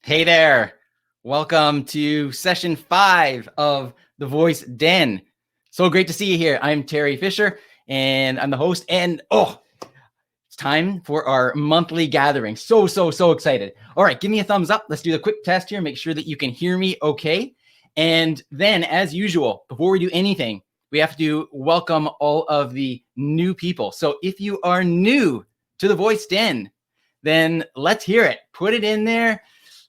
Hey there. Welcome to session 5 of the Voice Den. So great to see you here. I'm Teri Fisher and I'm the host, and it's time for our monthly gathering. So excited. All right, give me a thumbs up. Let's do the quick test here. Make sure that you can hear me okay. And then, as usual, before we do anything, we have to welcome all of the new people. So if you are new to the Voice Den, then let's hear it. Put it in there.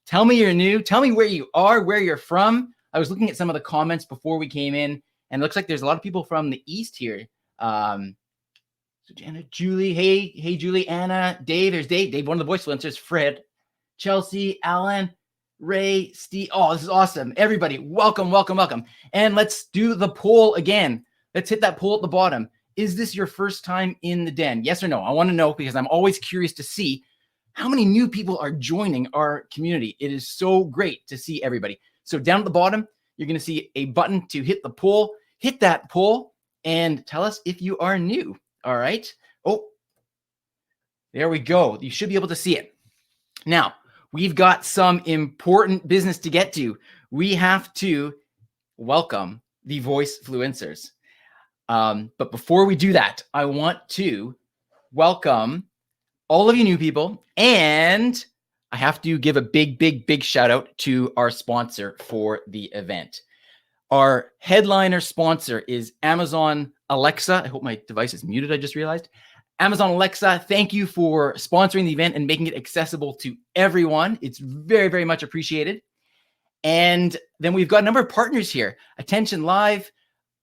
Tell me you're new. Tell me where you are, where you're from. I was looking at some of the comments before we came in, and it looks like there's a lot of people from the East here. So Jenna, Julie, hey, Julie, Anna, Dave. There's Dave, one of the Voicefluencers, Fred, Chelsea, Alan, Ray, Steve. Oh, this is awesome. Everybody, welcome. And let's do the poll again. Let's hit that poll at the bottom. Is this your first time in the Den? Yes or no? I want to know because I'm always curious to see how many new people are joining our community. It is so great to see everybody. So down at the bottom, you're going to see a button to hit the poll. Hit that poll and tell us if you are new. All right. Oh, there we go. You should be able to see it. Now, we've got some important business to get to. We have to welcome the Voicefluencers. But before we do that, I want to welcome all of you new people, and I have to give a big shout out to our sponsor for the event. Our headliner sponsor is Amazon Alexa. I hope my device is muted, I just realized. Amazon Alexa, thank you for sponsoring the event and making it accessible to everyone. It's very much appreciated. And then we've got a number of partners here: Attention Live,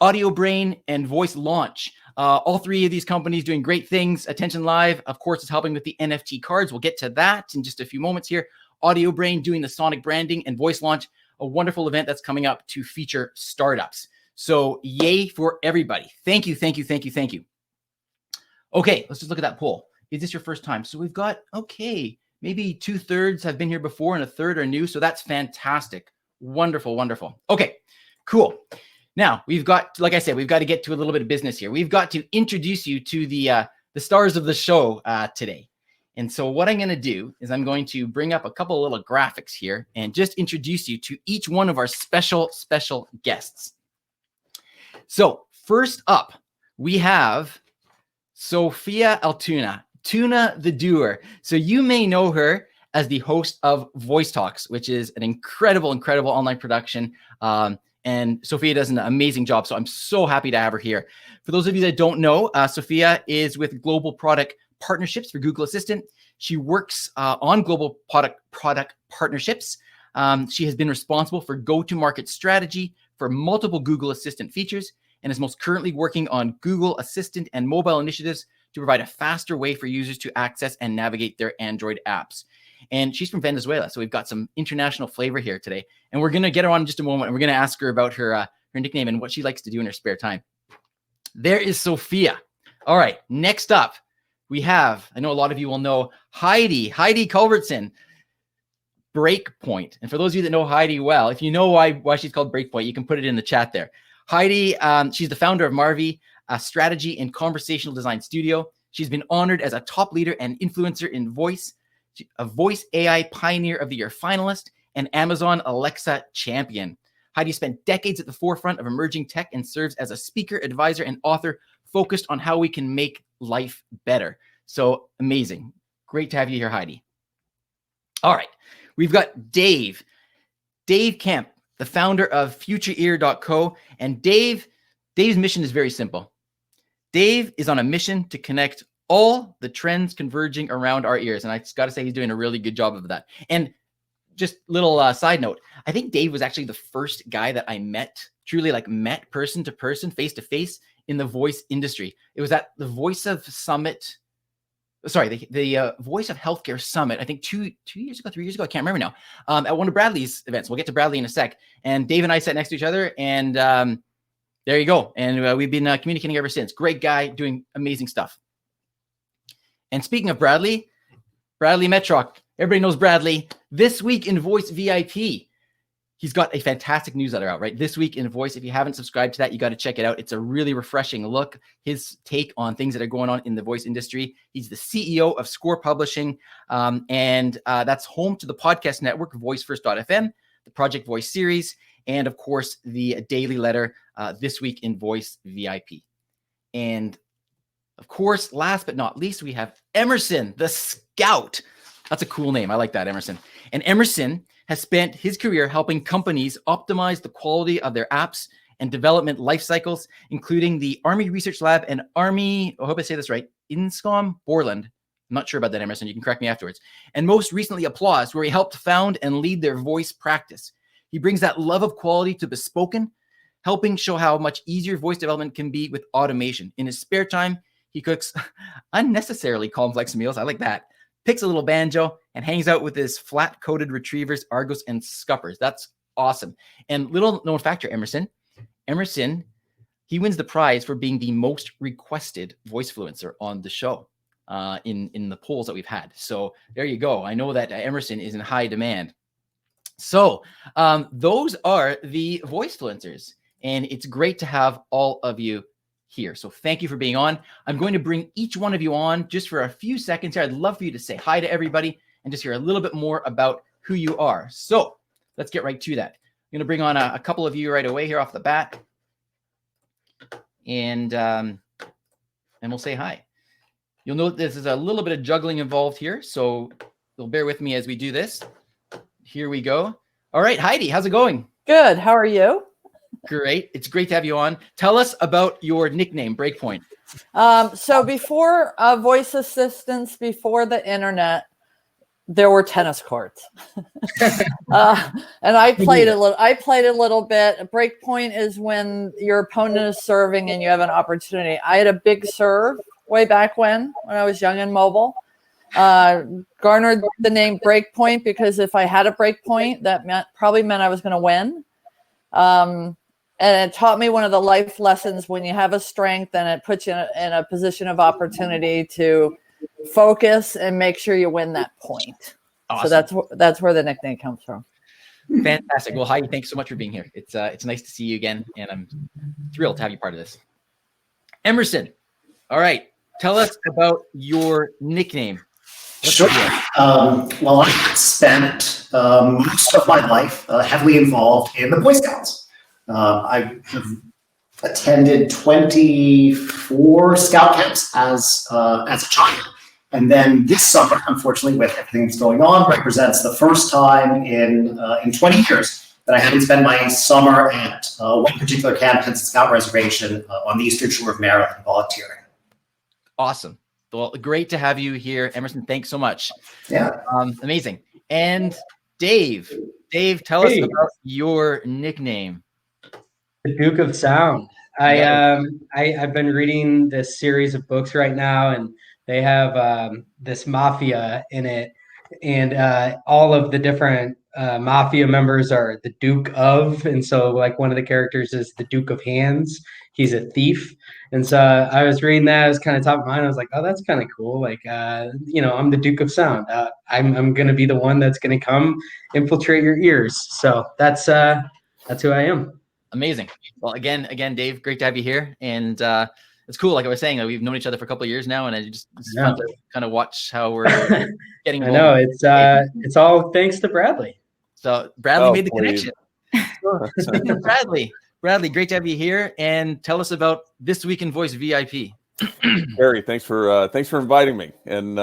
Audio Brain, and Voice Launch. All three of these companies doing great things. Attention Live, of course, is helping with the NFT cards. We'll get to that in just a few moments here. Audio Brain doing the sonic branding, and Voice Launch, a wonderful event that's coming up to feature startups. So yay for everybody. Thank you. Okay, let's just look at that poll. Is this your first time? So we've got, maybe 2/3 have been here before and a third are new. So that's fantastic. Wonderful. Okay, cool. Now, we've got, like I said, we've got to get to a little bit of business here. We've got to introduce you to the stars of the show today. And so what I'm going to do is I'm going to bring up a couple of little graphics here and just introduce you to each one of our special guests. So first up, we have Sofia Altuna, Tuna the Doer. So you may know her as the host of Voice Talks, which is an incredible online production. And Sofia does an amazing job. So I'm so happy to have her here. For those of you that don't know, Sofia is with Global Product Partnerships for Google Assistant. She works on global product partnerships. She has been responsible for go-to-market strategy for multiple Google Assistant features and is most currently working on Google Assistant and mobile initiatives to provide a faster way for users to access and navigate their Android apps. And she's from Venezuela, so we've got some international flavor here today. And we're going to get her on in just a moment, and we're going to ask her about her nickname and what she likes to do in her spare time. There is Sofia. All right, next up, we have, I know a lot of you will know, Heidi Culbertson, Breakpoint. And for those of you that know Heidi well, if you know why she's called Breakpoint, you can put it in the chat there. Heidi, she's the founder of Marvi, a strategy and conversational design studio. She's been honored as a top leader and influencer in voice, a Voice AI Pioneer of the Year finalist, and Amazon Alexa champion. Heidi spent decades at the forefront of emerging tech and serves as a speaker, advisor, and author focused on how we can make life better. So amazing. Great to have you here, Heidi. All right. We've got Dave Kemp, the founder of futureear.co. And Dave's mission is very simple. Dave is on a mission to connect all the trends converging around our ears. And I just got to say, he's doing a really good job of that. And just little side note. I think Dave was actually the first guy that I truly met person to person, face to face in the voice industry. It was at the Voice of Summit. Sorry, the Voice of Healthcare Summit, I think 2 years ago, 3 years ago, I can't remember now, at one of Bradley's events. We'll get to Bradley in a sec. And Dave and I sat next to each other, and there you go. And we've been communicating ever since. Great guy, doing amazing stuff. And speaking of Bradley Metrock, everybody knows Bradley. This Week in Voice VIP. He's got a fantastic newsletter out, right? This Week in Voice. If you haven't subscribed to that, you got to check it out. It's a really refreshing look. His take on things that are going on in the voice industry. He's the CEO of Sklar Publishing, and that's home to the podcast network, VoiceFirst.fm, the Project Voice series, and of course, the daily letter, This Week in Voice VIP. And of course, last but not least, we have Emerson the Scout. That's a cool name. I like that, Emerson. And Emerson has spent his career helping companies optimize the quality of their apps and development life cycles, including the Army Research Lab and Army, I hope I say this right, Inscom Borland. I'm not sure about that, Emerson. You can correct me afterwards. And most recently, Applause, where he helped found and lead their voice practice. He brings that love of quality to bespoken, helping show how much easier voice development can be with automation. In his spare time, he cooks unnecessarily complex meals. I like that. Picks a little banjo and hangs out with his flat-coated retrievers, Argos, and Scuppers. That's awesome. And little known factor, Emerson, he wins the prize for being the most requested voicefluencer on the show in the polls that we've had. So there you go. I know that Emerson is in high demand. So those are the voicefluencers, and it's great to have all of you here. So thank you for being on. I'm going to bring each one of you on just for a few seconds here. I'd love for you to say hi to everybody and just hear a little bit more about who you are. So let's get right to that. I'm going to bring on a couple of you right away here off the bat. And we'll say hi. You'll note this is a little bit of juggling involved here, so you'll bear with me as we do this. Here we go. All right, Heidi, how's it going? Good. How are you? Great. It's great to have you on. Tell us about your nickname, Breakpoint. So before voice assistants, before the internet, there were tennis courts, and I played a little. I played a little bit. Breakpoint is when your opponent is serving and you have an opportunity. I had a big serve way back when I was young and mobile. Garnered the name Breakpoint because if I had a breakpoint, that probably meant I was going to win. And it taught me one of the life lessons: when you have a strength, and it puts you in a position of opportunity to focus and make sure you win that point. Awesome. So that's where the nickname comes from. Fantastic. Well, Heidi, thanks so much for being here. It's nice to see you again, and I'm thrilled to have you part of this. Emerson, all right, tell us about your nickname. Sure. Well, I spent most of my life heavily involved in the Boy Scouts. I have attended 24 scout camps as a child. And then this summer, unfortunately, with everything that's going on, represents the first time in 20 years that I haven't spent my summer at one particular camp, Hudson Scout Reservation on the Eastern Shore of Maryland, volunteering. Awesome. Well, great to have you here, Emerson. Thanks so much. Yeah. Amazing. And Dave, tell us about your nickname. The Duke of Sound. I've been reading this series of books right now, and they have this mafia in it, and all of the different mafia members are the Duke of, and so like one of the characters is the Duke of Hands. He's a thief, and so I was reading that. It was kind of top of mind. I was like, oh, that's kind of cool. Like, I'm the Duke of Sound. I'm going to be the one that's going to come infiltrate your ears. So that's who I am. Amazing. Well, again, Dave, great to have you here. And it's cool. Like I was saying, we've known each other for a couple of years now, and it's fun to kind of watch how we're getting involved. I know it's all thanks to Bradley. So Bradley made the connection. Speaking of Bradley, great to have you here. And tell us about This Week in Voice VIP. Teri, thanks for inviting me. And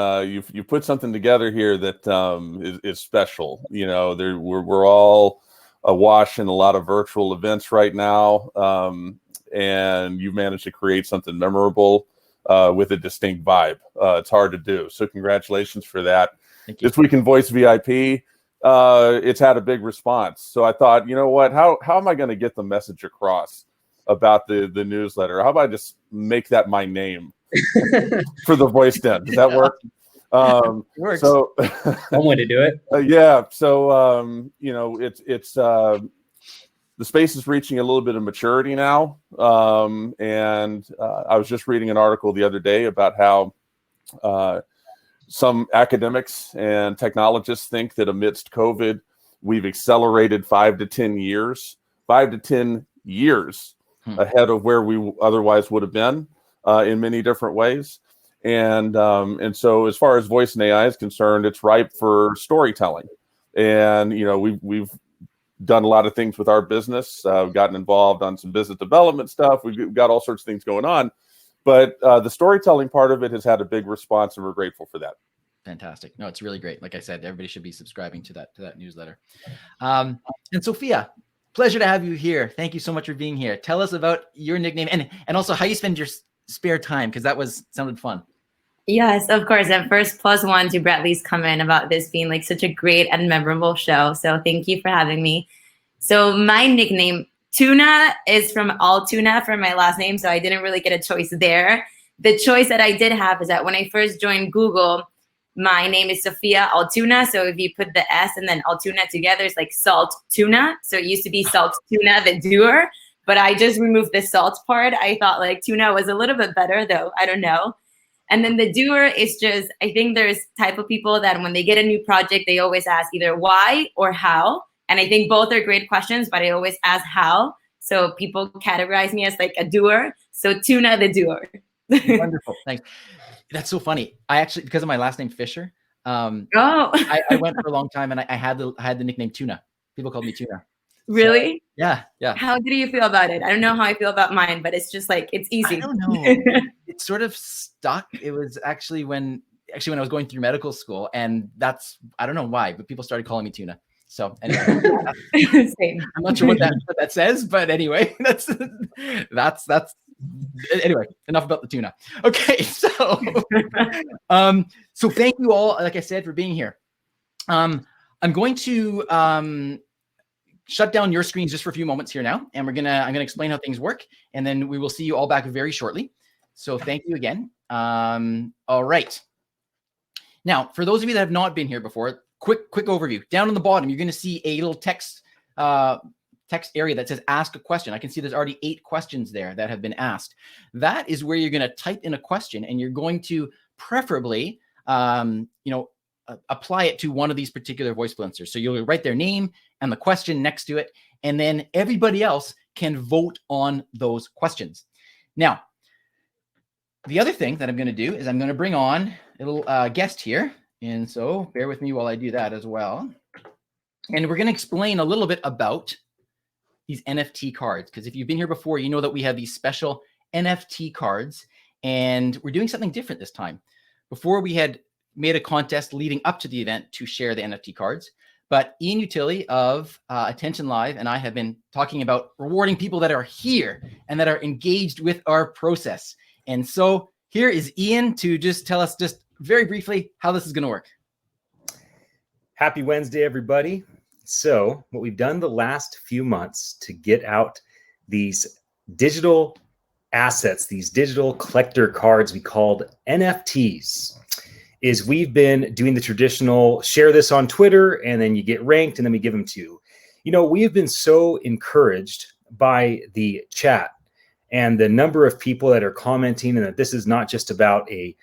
you put something together here that is special. You know, we're all awash in a lot of virtual events right now, and you've managed to create something memorable with a distinct vibe. It's hard to do, so congratulations for that. Thank you. This Week in Voice VIP, it's had a big response. So I thought, you know what, how am I going to get the message across about the newsletter? How about I just make that my name for the Voice Den? Does that work? Works. So One way to do it. yeah. So you know, it's the space is reaching a little bit of maturity now. And I was just reading an article the other day about how some academics and technologists think that amidst COVID, we've accelerated 5 to 10 years ahead of where we otherwise would have been in many different ways. And so as far as voice and AI is concerned, it's ripe for storytelling. And, you know, we've done a lot of things with our business. We've gotten involved on some business development stuff. We've got all sorts of things going on. But the storytelling part of it has had a big response, and we're grateful for that. Fantastic. No, it's really great. Like I said, everybody should be subscribing to that newsletter. And Sofia, pleasure to have you here. Thank you so much for being here. Tell us about your nickname and also how you spend your spare time, because that sounded fun. Yes, of course. At first, +1 to Bradley's comment about this being like such a great and memorable show. So thank you for having me. So my nickname, Tuna, is from Altuna for my last name. So I didn't really get a choice there. The choice that I did have is that when I first joined Google, my name is Sofia Altuna. So if you put the S and then Altuna together, it's like salt tuna. So it used to be salt tuna, the doer, but I just removed the salt part. I thought like tuna was a little bit better though. I don't know. And then the doer is just, I think there's type of people that when they get a new project, they always ask either why or how. And I think both are great questions, but I always ask how. So people categorize me as like a doer. So Tuna the doer. Wonderful. Thanks. That's so funny. I actually, because of my last name Fisher, I went for a long time and I had the nickname Tuna. People called me Tuna. Really? So, yeah. How did you feel about it? I don't know how I feel about mine, but it's just like, it's easy. I don't know. It sort of stuck. It was actually when I was going through medical school, and I don't know why, but people started calling me Tuna. So anyway, Same. I'm not sure what that says, but anyway, that's anyway, enough about the tuna. Okay, so so thank you all, like I said, for being here. I'm going to shut down your screens just for a few moments here now, and I'm gonna explain how things work, and then we will see you all back very shortly. So thank you again. All right. Now, for those of you that have not been here before, quick overview. Down on the bottom, you're going to see a little text area that says ask a question. I can see there's already 8 questions there that have been asked. That is where you're going to type in a question, and you're going to preferably, apply it to one of these particular Voicefluencers. So you'll write their name and the question next to it, and then everybody else can vote on those questions. Now, the other thing that I'm going to do is I'm going to bring on a little guest here. And so bear with me while I do that as well. And we're going to explain a little bit about these NFT cards, because if you've been here before, you know that we have these special NFT cards, and we're doing something different this time. Before, we had made a contest leading up to the event to share the NFT cards, but Ian Utility of Attention Live and I have been talking about rewarding people that are here and that are engaged with our process. And so here is Ian to just tell us just very briefly how this is going to work. Happy Wednesday, everybody. So what we've done the last few months to get out these digital assets, these digital collector cards we called NFTs, is we've been doing the traditional share this on Twitter and then you get ranked and then we give them to you. You know, we have been so encouraged by the chat and the number of people that are commenting, and that this is not just about a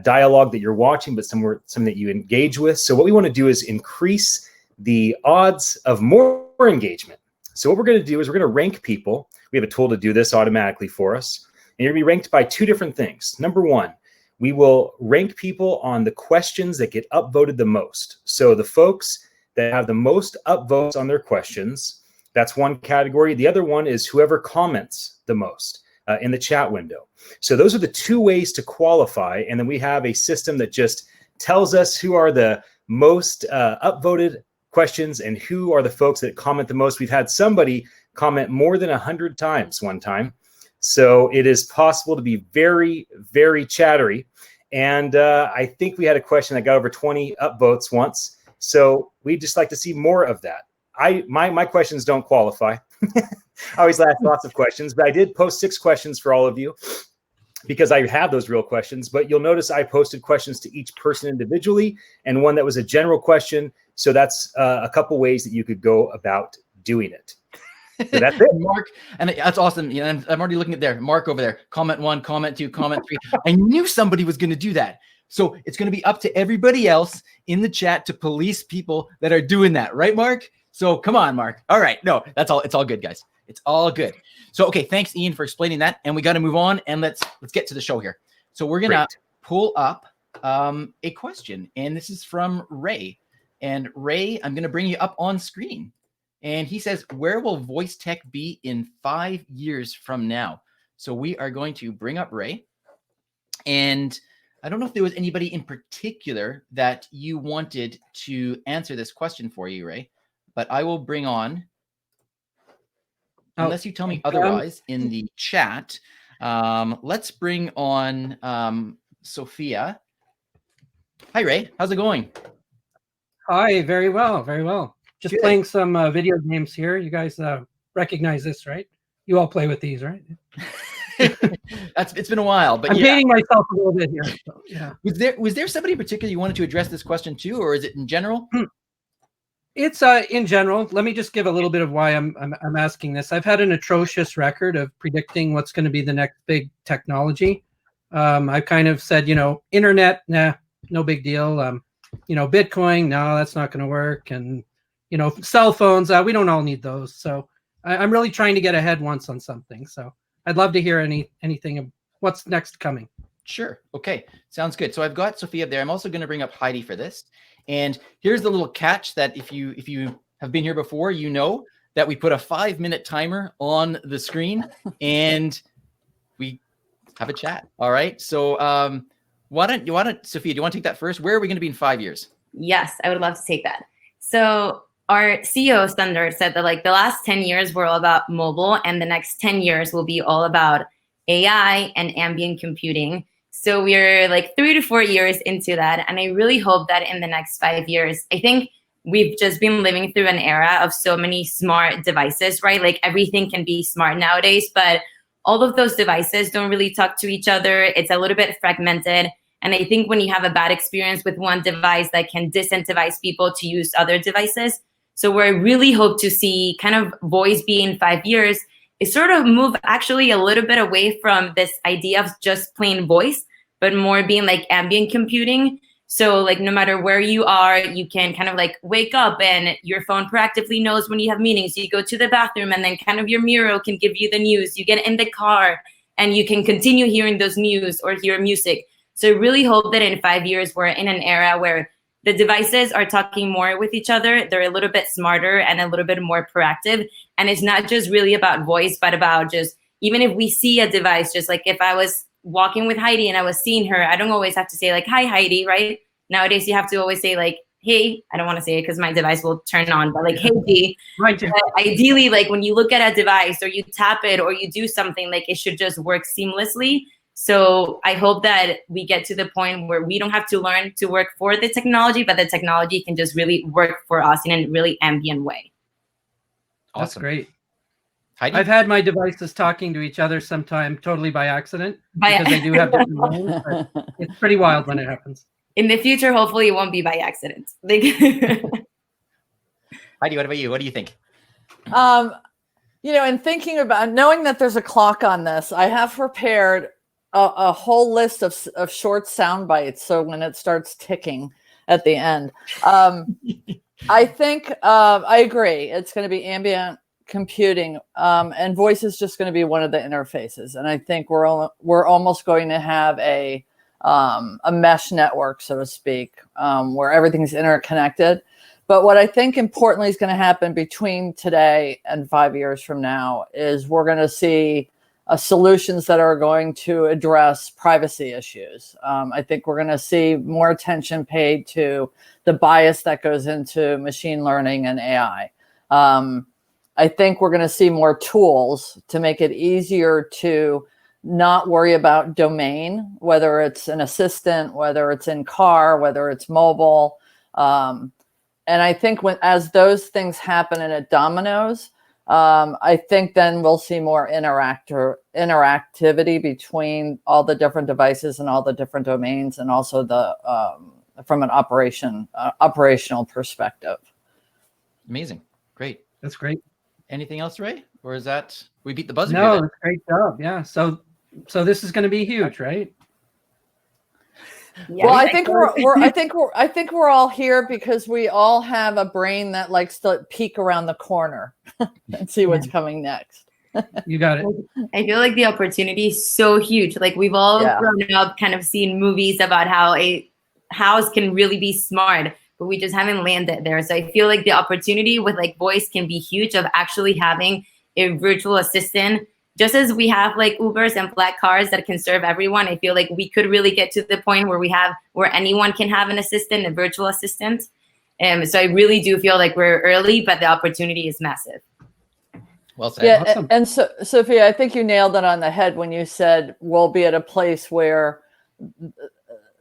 dialogue that you're watching, but something that you engage with. So what we want to do is increase the odds of more engagement. So what we're going to do is we're going to rank people. We have a tool to do this automatically for us. And you're going to be ranked by 2 different things. Number 1, we will rank people on the questions that get upvoted the most. So the folks that have the most upvotes on their questions, that's one category. The other one is whoever comments the most in the chat window. So those are the 2 ways to qualify. And then we have a system that just tells us who are the most upvoted questions and who are the folks that comment the most. We've had somebody comment more than 100 times one time. So it is possible to be very, very chattery. And I think we had a question that got over 20 upvotes once. So we just like to see more of that. My questions don't qualify. I always ask lots of questions, but I did post 6 questions for all of you because I have those real questions. But you'll notice I posted questions to each person individually and one that was a general question. So that's a couple ways that you could go about doing it. So that's it. Mark, and that's awesome. You know, I'm already looking at there. Mark over there. Comment 1, comment 2, comment 3. I knew somebody was going to do that. So it's going to be up to everybody else in the chat to police people that are doing that. Right, Mark? So come on, Mark. All right. No, that's all. It's all good, guys. It's all good. So, okay. Thanks, Ian, for explaining that. And we got to move on and let's get to the show here. So we're going to pull up a question, and this is from Ray. And Ray, I'm going to bring you up on screen. And he says, where will voice tech be in 5 years from now? So we are going to bring up Ray. And I don't know if there was anybody in particular that you wanted to answer this question for you, Ray, but I will bring on, unless you tell me otherwise in the chat, let's bring on Sofia. Hi, Ray. How's it going? Hi, very well, very well. Just Good. Playing some video games here. You guys recognize this, right? You all play with these, right? It's been a while, but I'm dating myself a little bit here. So, yeah. Was there somebody in particular you wanted to address this question to, or is it in general? It's in general. Let me just give a little bit of why I'm asking this. I've had an atrocious record of predicting what's going to be the next big technology. I've kind of said, internet, nah, no big deal. Bitcoin, no, that's not going to work. And cell phones, we don't all need those. So I'm really trying to get ahead once on something. So I'd love to hear anything of what's next coming. Sure. Okay. Sounds good. So I've got Sofia up there. I'm also going to bring up Heidi for this. And here's the little catch that if you have been here before, you know that we put a 5-minute timer on the screen and we have a chat. All right. So Sofia, do you want to take that first? Where are we going to be in 5 years? Yes, I would love to take that. So our CEO, Thunder, said that the last 10 years were all about mobile and the next 10 years will be all about AI and ambient computing. So we're 3 to 4 years into that. And I really hope that in the next 5 years, I think we've just been living through an era of so many smart devices, right? Everything can be smart nowadays, but all of those devices don't really talk to each other. It's a little bit fragmented. And I think when you have a bad experience with one device, that can disincentivize people to use other devices. So where I really hope to see kind of voice be in 5 years is sort of move actually a little bit away from this idea of just plain voice, but more being ambient computing. So no matter where you are, you can kind of wake up and your phone proactively knows when you have meetings. You go to the bathroom and then kind of your mirror can give you the news. You get in the car and you can continue hearing those news or hear music. So I really hope that in 5 years, we're in an era where the devices are talking more with each other. They're a little bit smarter and a little bit more proactive. And it's not just really about voice, but about just, even if we see a device, just if I was walking with Heidi and I was seeing her, I don't always have to say hi, Heidi, right? Nowadays, you have to always say hey, I don't want to say it because my device will turn on, but hey, Dee. Right. Ideally, when you look at a device or you tap it or you do something, it should just work seamlessly. So I hope that we get to the point where we don't have to learn to work for the technology, but the technology can just really work for us in a really ambient way. Awesome. That's great. Heidi? I've had my devices talking to each other sometime totally by accident because they do have different names. It's pretty wild when it happens. In the future, hopefully it won't be by accident. Heidi, what about you? What do you think? In thinking about knowing that there's a clock on this, I have prepared a whole list of short sound bites. So when it starts ticking at the end, I think I agree. It's going to be ambient computing, and voice is just going to be one of the interfaces. And I think we're almost going to have a mesh network, so to speak, where everything's interconnected. But what I think importantly is going to happen between today and 5 years from now is we're going to see solutions that are going to address privacy issues. I think we're going to see more attention paid to the bias that goes into machine learning and AI. I think we're going to see more tools to make it easier to not worry about domain, whether it's an assistant, whether it's in car, whether it's mobile. I think as those things happen and it dominoes, I think then we'll see more interactivity between all the different devices and all the different domains, and also from an operational perspective. Amazing. Great. That's great. Anything else, Ray? Or is that we beat the buzzer? No, it's a great job. Yeah. So this is going to be huge, right? Yeah, Well, I think we're all here because we all have a brain that likes to peek around the corner and see what's coming next. You got it. I feel like the opportunity is so huge. Like we've all grown up kind of seen movies about how a house can really be smart, but we just haven't landed there. So I feel like the opportunity with like voice can be huge of actually having a virtual assistant. Just as we have like Ubers and black cars that can serve everyone, I feel like we could really get to the point where anyone can have an assistant, a virtual assistant. So I really do feel like we're early, but the opportunity is massive. Well said. Yeah, Awesome. and so Sofia, I think you nailed it on the head when you said we'll be at a place where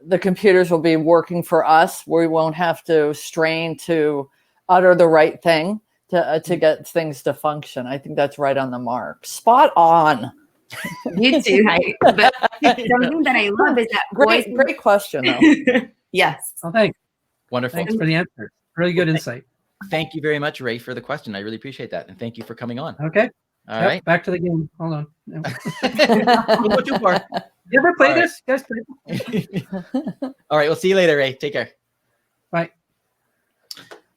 the computers will be working for us, where we won't have to strain to utter the right thing to get things to function. I think that's right on the mark. Spot on. You too, Heidi. But something that I love is that Great question, though. Yes. Well, thanks. Wonderful. Thanks for the answer. Really good insight. Thank you very much, Ray, for the question. I really appreciate that. And thank you for coming on. Okay. All right. Back to the game. Hold on. Don't go too far. You ever play All right. this? You guys play? All right. We'll see you later, Ray. Take care. Bye.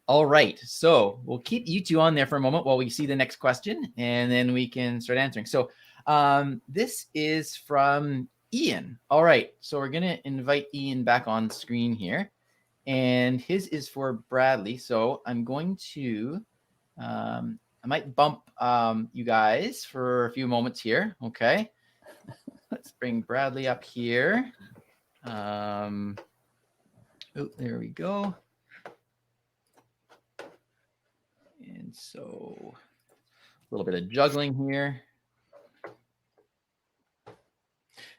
All right. So we'll keep you two on there for a moment while we see the next question, and then we can start answering. So this is from Ian. All right. So we're going to invite Ian back on screen here. And his is for Bradley. So I'm going to, I might bump you guys for a few moments here. Okay. Let's bring Bradley up here. Oh, there we go. And so a little bit of juggling here.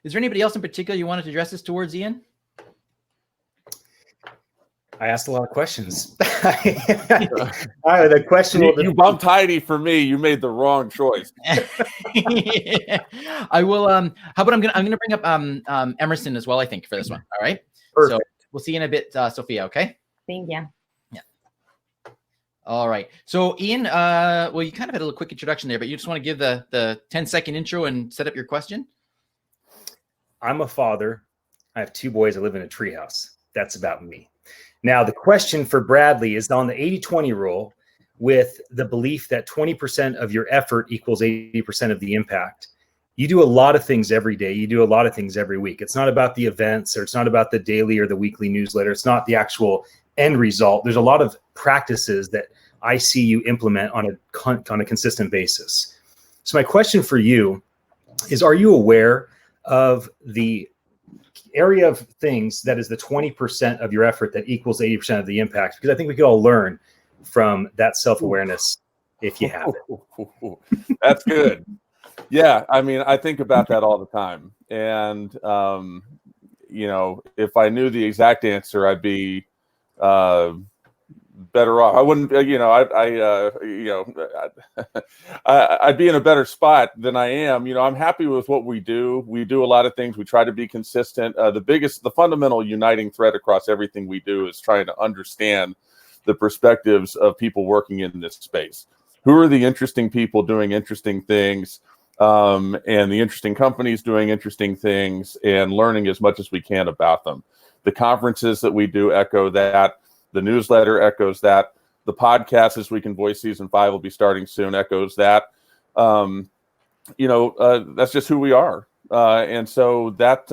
Is there anybody else in particular you wanted to address this towards, Ian? I asked a lot of questions. The question You bumped Heidi for me. You made the wrong choice. I will. How about I'm gonna bring up Emerson as well, I think, for this one. All right. Perfect. So we'll see you in a bit, Sofia. Okay. Thank you. Yeah. All right. So Ian, well, you kind of had a little quick introduction there, but you just want to give the 10-second intro and set up your question. I'm a father. I have 2 boys. I live in a treehouse. That's about me. Now, the question for Bradley is on the 80-20 rule, with the belief that 20% of your effort equals 80% of the impact. You do a lot of things every day. You do a lot of things every week. It's not about the events, or it's not about the daily or the weekly newsletter. It's not the actual end result. There's a lot of practices that I see you implement on a consistent basis. So my question for you is, are you aware of the area of things that is the 20% of your effort that equals 80% of the impact? Because I think we could all learn from that self-awareness if you have it. That's good. Yeah, I mean, I think about that all the time. And, you know, if I knew the exact answer, I'd be better off. I wouldn't, you know, I'd be in a better spot than I am. You know, I'm happy with what we do. We do a lot of things. We try to be consistent. The fundamental uniting thread across everything we do is trying to understand the perspectives of people working in this space. Who are the interesting people doing interesting things, and the interesting companies doing interesting things, and learning as much as we can about them. The conferences that we do echo that. The newsletter echoes that. The podcast, as we can voice season 5 will be starting soon, echoes that. You know, that's just who we are. And so that's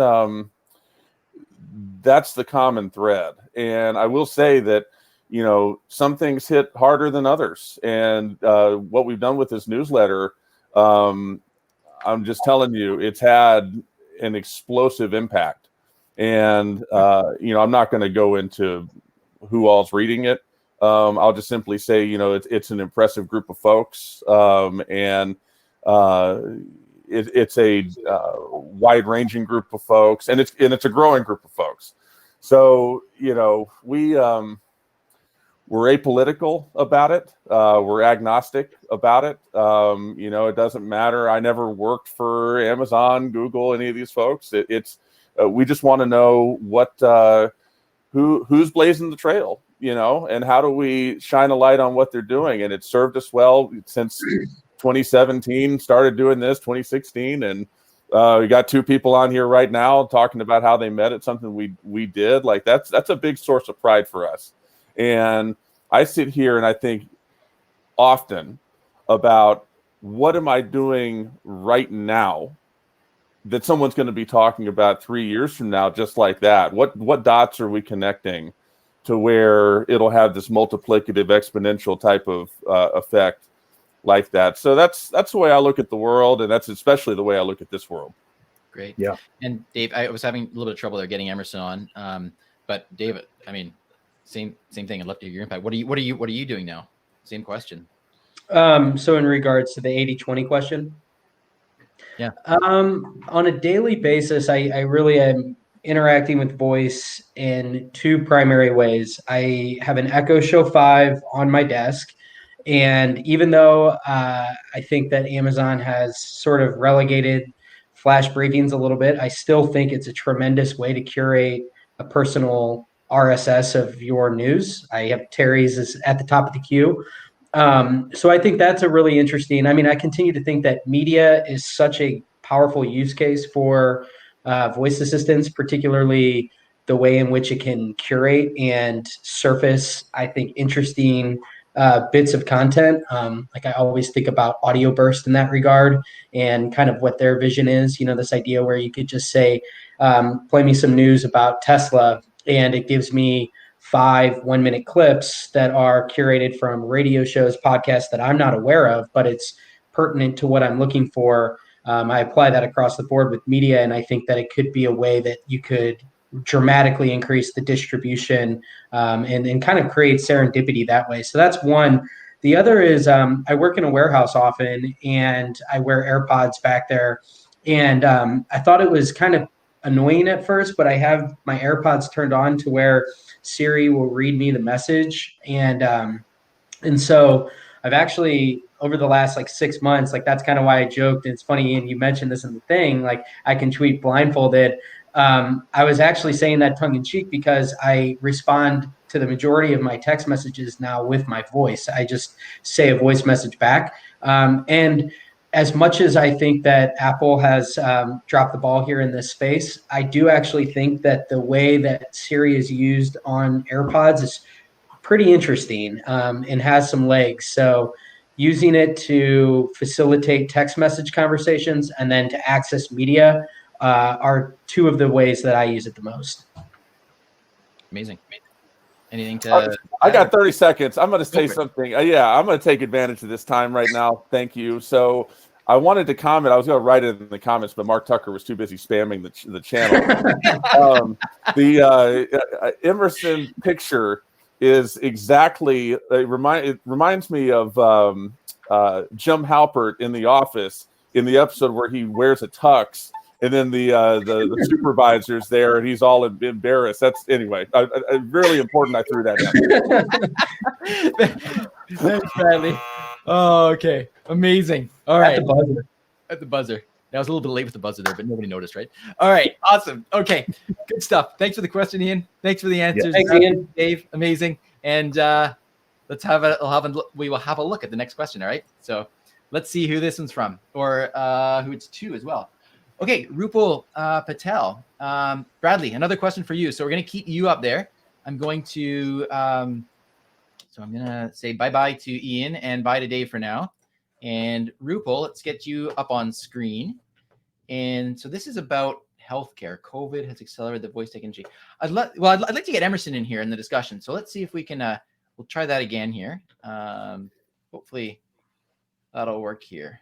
the common thread. And I will say that, you know, some things hit harder than others. And what we've done with this newsletter, I'm just telling you, it's had an explosive impact. And, you know, I'm not going to go into who all's reading it. I'll just simply say, you know, it's an impressive group of folks. And it's a wide-ranging group of folks, and it's a growing group of folks. So, you know, we're apolitical about it. We're agnostic about it. You know, it doesn't matter. I never worked for Amazon, Google, any of these folks. We just want to know what who's blazing the trail, you know, and how do we shine a light on what they're doing. And it served us well since 2017. Started doing this 2016, and we got 2 people on here right now talking about how they met at something we did. Like that's a big source of pride for us. And I sit here and I think often about what am I doing right now that someone's going to be talking about 3 years from now, just like that. What dots are we connecting to where it'll have this multiplicative exponential type of effect like that. So that's the way I look at the world, and that's especially the way I look at this world. Great. Yeah. And Dave, I was having a little bit of trouble there getting Emerson on. But David, I mean, same thing. I'd love to hear your impact. What are you doing now? Same question. So in regards to the 80-20 question, yeah. On a daily basis, I really am interacting with voice in 2 primary ways. I have an Echo Show 5 on my desk. And even though I think that Amazon has sort of relegated flash briefings a little bit, I still think it's a tremendous way to curate a personal RSS of your news. I have Teri's is at the top of the queue. So I think that's a really interesting. I mean, I continue to think that media is such a powerful use case for voice assistants, particularly the way in which it can curate and surface, I think, interesting bits of content. Like I always think about Audio Burst in that regard and kind of what their vision is, you know, this idea where you could just say, play me some news about Tesla, and it gives me 5 1-minute clips that are curated from radio shows, podcasts that I'm not aware of, but it's pertinent to what I'm looking for. I apply that across the board with media, and I think that it could be a way that you could dramatically increase the distribution and kind of create serendipity that way. So that's one. The other is I work in a warehouse often, and I wear AirPods back there. And I thought it was kind of annoying at first, but I have my AirPods turned on to where Siri will read me the message. And so I've actually, over the last 6 months, that's kind of why I joked. And it's funny, and you mentioned this in the thing, I can tweet blindfolded. I was actually saying that tongue in cheek because I respond to the majority of my text messages now with my voice. I just say a voice message back. And as much as I think that Apple has dropped the ball here in this space, I do actually think that the way that Siri is used on AirPods is pretty interesting and has some legs. So using it to facilitate text message conversations and then to access media are 2 of the ways that I use it the most. Amazing. Anything to? I got 30 seconds. I'm going to say something. Yeah, I'm going to take advantage of this time right now. Thank you. So I wanted to comment. I was going to write it in the comments, but Mark Tucker was too busy spamming the channel. The Emerson picture is exactly. It reminds me of Jim Halpert in The Office in the episode where he wears a tux. And then the supervisor's there, and he's all embarrassed. That's anyway. Really important. I threw that in. Thanks, Bradley. Oh, okay, amazing. All right, at the buzzer. I was a little bit late with the buzzer there, but nobody noticed, right? All right, awesome. Okay, good stuff. Thanks for the question, Ian. Thanks for the answers. Thanks, Ian. Dave, amazing. And we will have a look at the next question. All right. So let's see who this one's from, or who it's to as well. Okay, Rupal Patel. Bradley, another question for you. So we're going to keep you up there. I'm going to say bye-bye to Ian and bye to Dave for now. And Rupal, let's get you up on screen. And so this is about healthcare. COVID has accelerated the voice technology. I'd like to get Emerson in here in the discussion. So let's see if we can, we'll try that again here. Hopefully that'll work here.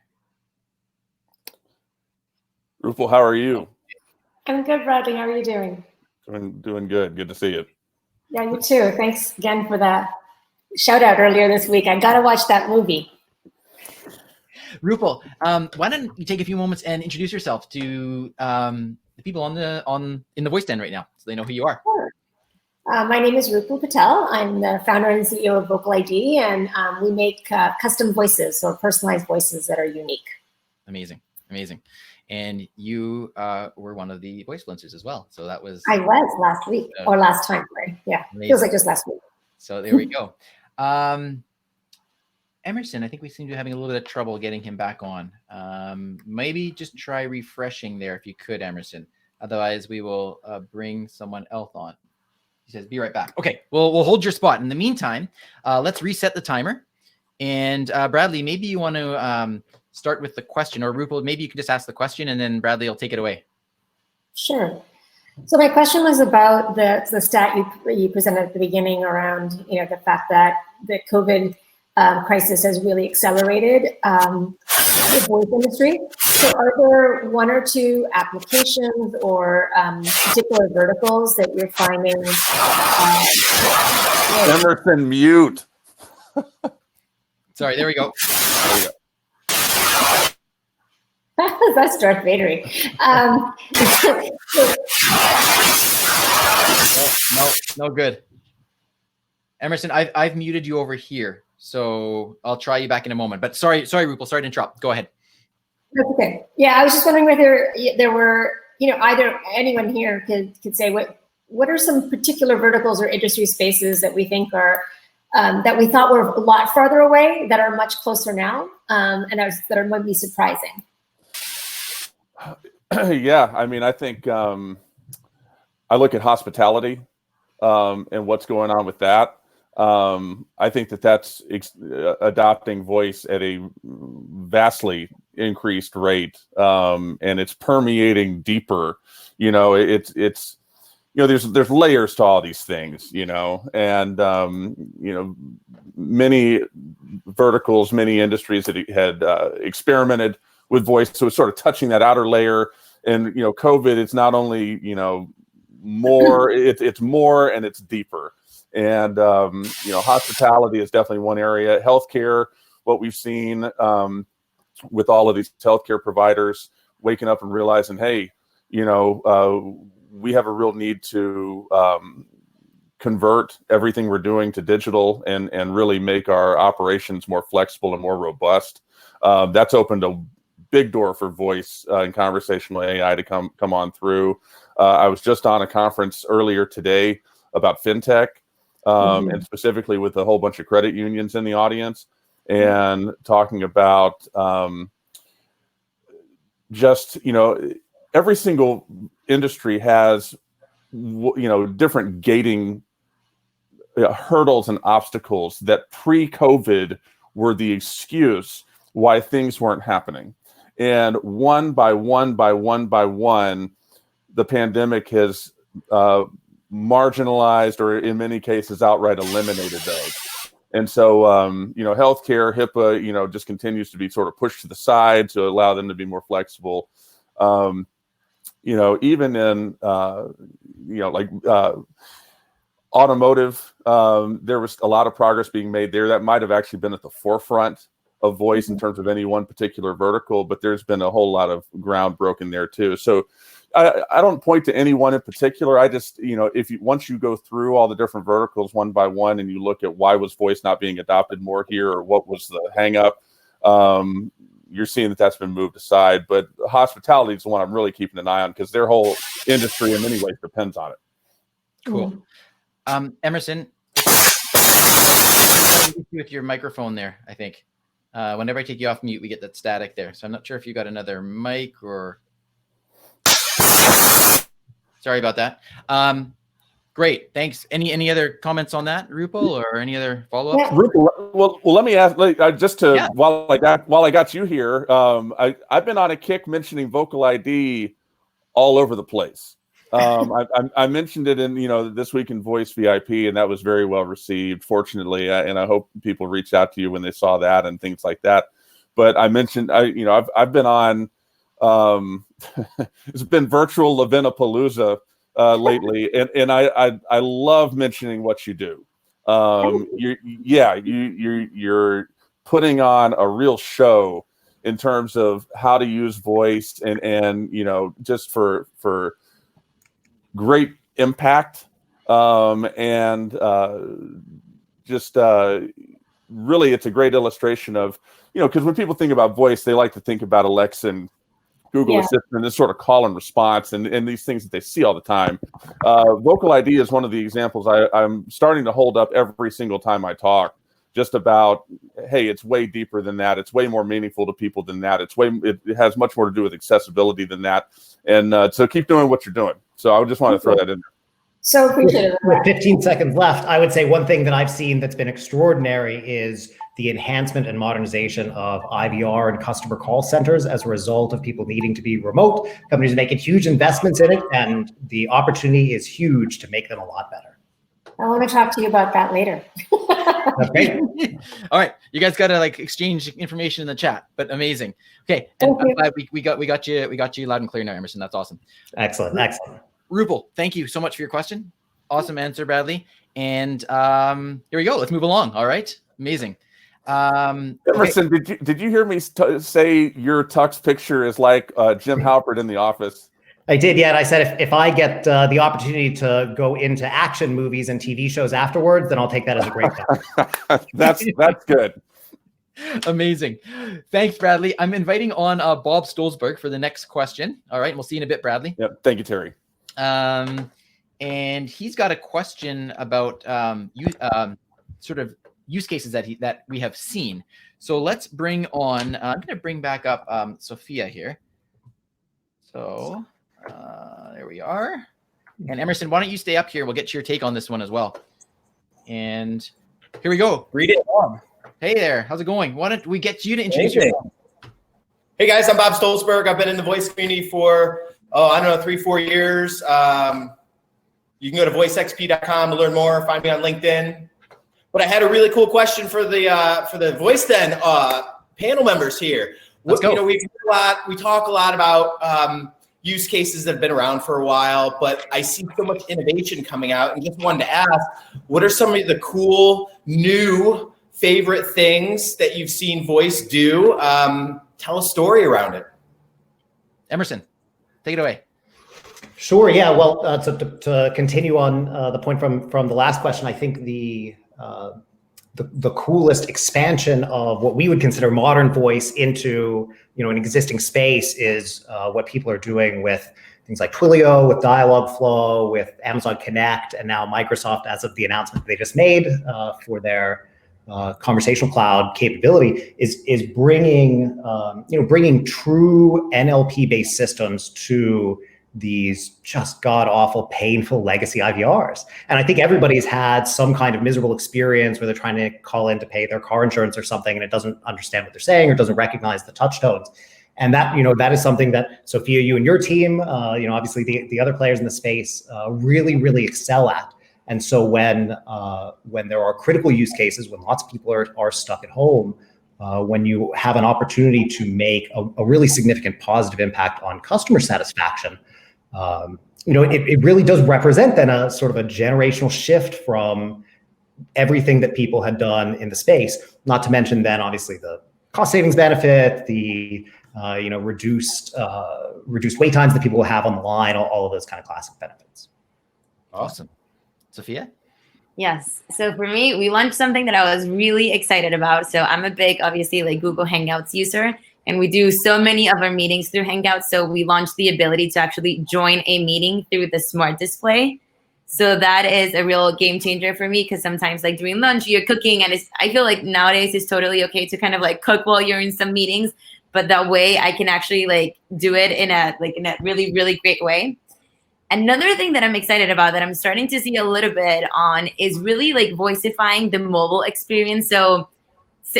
Rupal, how are you? I'm good, Bradley. How are you doing? Doing good. Good to see you. Yeah, you too. Thanks again for that shout out earlier this week. I got to watch that movie. Rupal, why don't you take a few moments and introduce yourself to the people in the voice den right now, so they know who you are. Sure. My name is Rupal Patel. I'm the founder and CEO of Vocal ID, and we make custom voices or personalized voices that are unique. Amazing. And you were one of the Voicefluencers as well. So that was... I was last week, or last time, right? Yeah, amazing. Feels like just last week. So there we go. Emerson, I think we seem to be having a little bit of trouble getting him back on. Maybe just try refreshing there if you could, Emerson. Otherwise, we will bring someone else on. He says, be right back. Okay, we'll hold your spot. In the meantime, let's reset the timer. And Bradley, maybe you want to start with the question, or Rupal, maybe you can just ask the question and then Bradley will take it away. Sure. So my question was about the stat you presented at the beginning around the fact that the COVID crisis has really accelerated the voice industry. So are there one or two applications or particular verticals that you're finding? Emerson, mute. Sorry, there we go. That's Darth Vader. No good. Emerson, I've muted you over here, so I'll try you back in a moment. But sorry, Rupal, sorry to interrupt. Go ahead. That's okay. Yeah, I was just wondering whether there were, either anyone here could say what are some particular verticals or industry spaces that we think are that we thought were a lot farther away that are much closer now, and that are maybe surprising. Yeah, I mean, I think I look at hospitality and what's going on with that. I think that's adopting voice at a vastly increased rate, and it's permeating deeper. It's there's layers to all these things, and many verticals, many industries that had experimented with voice, so it's sort of touching that outer layer. And COVID, it's not only more, it's more and it's deeper. And hospitality is definitely one area. Healthcare, what we've seen with all of these healthcare providers waking up and realizing, hey, we have a real need to convert everything we're doing to digital and really make our operations more flexible and more robust. That's opened a big door for voice and conversational AI to come on through. I was just on a conference earlier today about fintech, and specifically with a whole bunch of credit unions in the audience, and talking about every single industry has different gating hurdles and obstacles that pre-COVID were the excuse why things weren't happening. And one by one, the pandemic has marginalized, or in many cases outright eliminated those. And so, healthcare, HIPAA, just continues to be sort of pushed to the side to allow them to be more flexible. Even in, automotive, there was a lot of progress being made there. That might have actually been at the forefront of voice in terms of any one particular vertical, but there's been a whole lot of ground broken there too. So I don't point to any one in particular. I just, once you go through all the different verticals one by one and you look at why was voice not being adopted more here, or what was the hang up, you're seeing that's been moved aside. But hospitality is the one I'm really keeping an eye on, because their whole industry in many ways depends on it. Cool. Emerson, with your microphone there, I think. Whenever I take you off mute, we get that static there. So I'm not sure if you got another mic or... Sorry about that. Great, thanks. Any other comments on that, Rupal, or any other follow-up? Yeah. Rupal, well, let me ask, while I got you here, I've been on a kick mentioning Vocal ID all over the place. I mentioned it in this week in Voice VIP, and that was very well received, fortunately. And I hope people reached out to you when they saw that and things like that. But I mentioned, I've been on. It's been virtual Lavinapalooza lately, and I love mentioning what you do. You're putting on a real show in terms of how to use voice and just for great impact Really, it's a great illustration of, because when people think about voice, they like to think about Alexa and Google Assistant, this sort of call and response and these things that they see all the time. Vocal ID is one of the examples I'm starting to hold up every single time I talk, just about, hey, it's way deeper than that. It's way more meaningful to people than that. It has much more to do with accessibility than that. And so keep doing what you're doing. So I just want to throw that in there. So appreciative. With 15 seconds left, I would say one thing that I've seen that's been extraordinary is the enhancement and modernization of IVR and customer call centers as a result of people needing to be remote. Companies are making huge investments in it, and the opportunity is huge to make them a lot better. I want to talk to you about that later. That's great. All right, you guys got to exchange information in the chat, but amazing. Okay, and I'm glad we got you loud and clear now, Emerson. That's awesome. Excellent. Rupal, thank you so much for your question. Awesome answer, Bradley. And here we go. Let's move along. All right, amazing. Emerson, okay. did you hear me say your tux picture is like Jim Halpert in The Office? I did, yeah. And I said if I get the opportunity to go into action movies and TV shows afterwards, then I'll take that as a great thing. That's good. Amazing. Thanks, Bradley. I'm inviting on Bob Stolzberg for the next question. All right, we'll see you in a bit, Bradley. Yep. Thank you, Terry. And he's got a question about sort of use cases that we have seen. So let's bring on. I'm going to bring back up Sofia here. So there we are. And Emerson, why don't you stay up here? We'll get your take on this one as well. And here we go. Read it on. Hey there. How's it going? Why don't we get you to introduce yourself? Hey guys, I'm Bob Stolzberg. I've been in the voice community for 3-4 years. You can go to voicexp.com to learn more. Find me on LinkedIn. But I had a really cool question for the Voice Den panel members here. Let's go. We talk a lot about use cases that have been around for a while, but I see so much innovation coming out, and just wanted to ask, what are some of the cool new favorite things that you've seen voice do? Tell a story around it. Emerson, take it away. Sure. Yeah. Well, to continue on the point from the last question, I think the coolest expansion of what we would consider modern voice into an existing space is what people are doing with things like Twilio, with Dialogflow, with Amazon Connect, and now Microsoft, as of the announcement they just made for their conversational cloud capability, is bringing true NLP based systems to these just god-awful, painful legacy IVRs. And I think everybody's had some kind of miserable experience where they're trying to call in to pay their car insurance or something, and it doesn't understand what they're saying or doesn't recognize the touch tones. And that is something that, Sofia, you and your team, obviously the other players in the space really, really excel at. And so when there are critical use cases, when lots of people are stuck at home, when you have an opportunity to make a really significant positive impact on customer satisfaction, it really does represent then a sort of a generational shift from everything that people had done in the space. Not to mention then obviously the cost savings benefit, the reduced wait times that people will have on the line, all of those kind of classic benefits. Awesome. Sofia? Yes. So for me, we launched something that I was really excited about. So I'm a big, obviously, Google Hangouts user, and we do so many of our meetings through Hangouts. So we launched the ability to actually join a meeting through the smart display. So that is a real game changer for me, because sometimes during lunch, you're cooking, and I feel like nowadays it's totally okay to kind of cook while you're in some meetings, but that way I can actually do it in a really, really great way. Another thing that I'm excited about that I'm starting to see a little bit on is really voicifying the mobile experience. So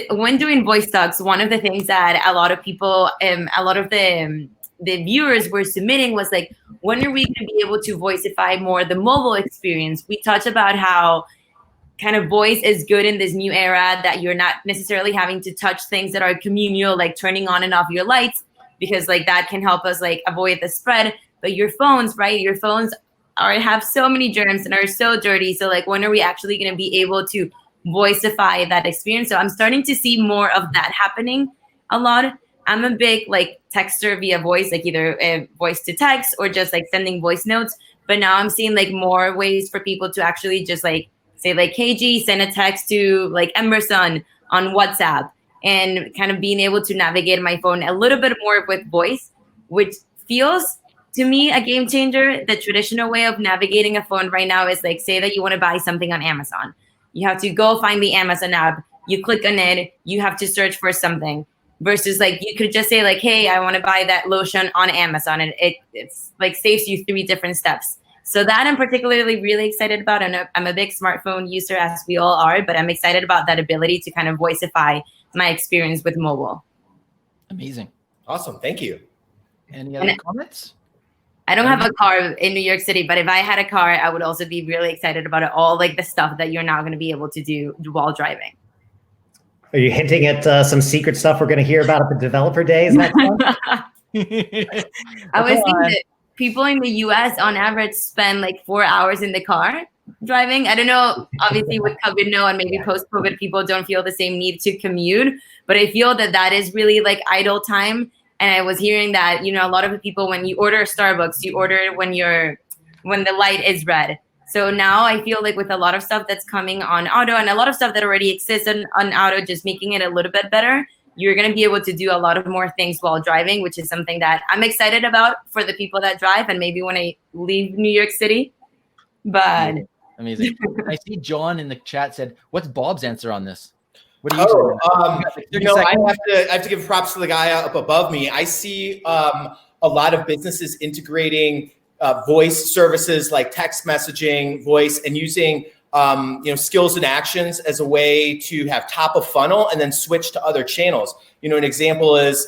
when doing voice talks, one of the things that a lot of people, a lot of the viewers were submitting was when are we going to be able to voicify more the mobile experience? We talked about how kind of voice is good in this new era, that you're not necessarily having to touch things that are communal, like turning on and off your lights, because that can help us avoid the spread. But your phones, right? Your phones have so many germs and are so dirty. So when are we actually going to be able to voicify that experience? So I'm starting to see more of that happening a lot. I'm a big texter via voice, either voice to text or just sending voice notes. But now I'm seeing like more ways for people to actually just like say like, hey G, send a text to like Emerson on WhatsApp, and kind of being able to navigate my phone a little bit more with voice, which feels to me a game changer. The traditional way of navigating a phone right now is like, say that you want to buy something on Amazon. You have to go find the Amazon app, you click on it, you have to search for something. Versus like you could just say like, hey, I want to buy that lotion on Amazon, and it's like saves you 3 different steps. So that I'm particularly really excited about. And I'm a big smartphone user, as we all are, but I'm excited about that ability to kind of voiceify my experience with mobile. Amazing. Awesome. Thank you. Any other comments? I don't have a car in New York City, but if I had a car, I would also be really excited about it, all like the stuff that you're now going to be able to do while driving. Are you hinting at some secret stuff we're going to hear about at the developer days next month? I was thinking that people in the US on average spend like 4 hours in the car driving. I don't know, obviously with COVID, no, and maybe post-COVID, people don't feel the same need to commute, but I feel that that is really like idle time. And I was hearing that, you know, a lot of the people, when you order Starbucks, you order it when the light is red. So now I feel like with a lot of stuff that's coming on auto, and a lot of stuff that already exists on auto, just making it a little bit better, you're going to be able to do a lot of more things while driving, which is something that I'm excited about for the people that drive and maybe when I leave New York City. But amazing. I see John in the chat said, what's Bob's answer on this? What do you I have to give props to the guy up above me. I see a lot of businesses integrating voice services like text messaging, voice, and using skills and actions as a way to have top of funnel and then switch to other channels. You know, an example is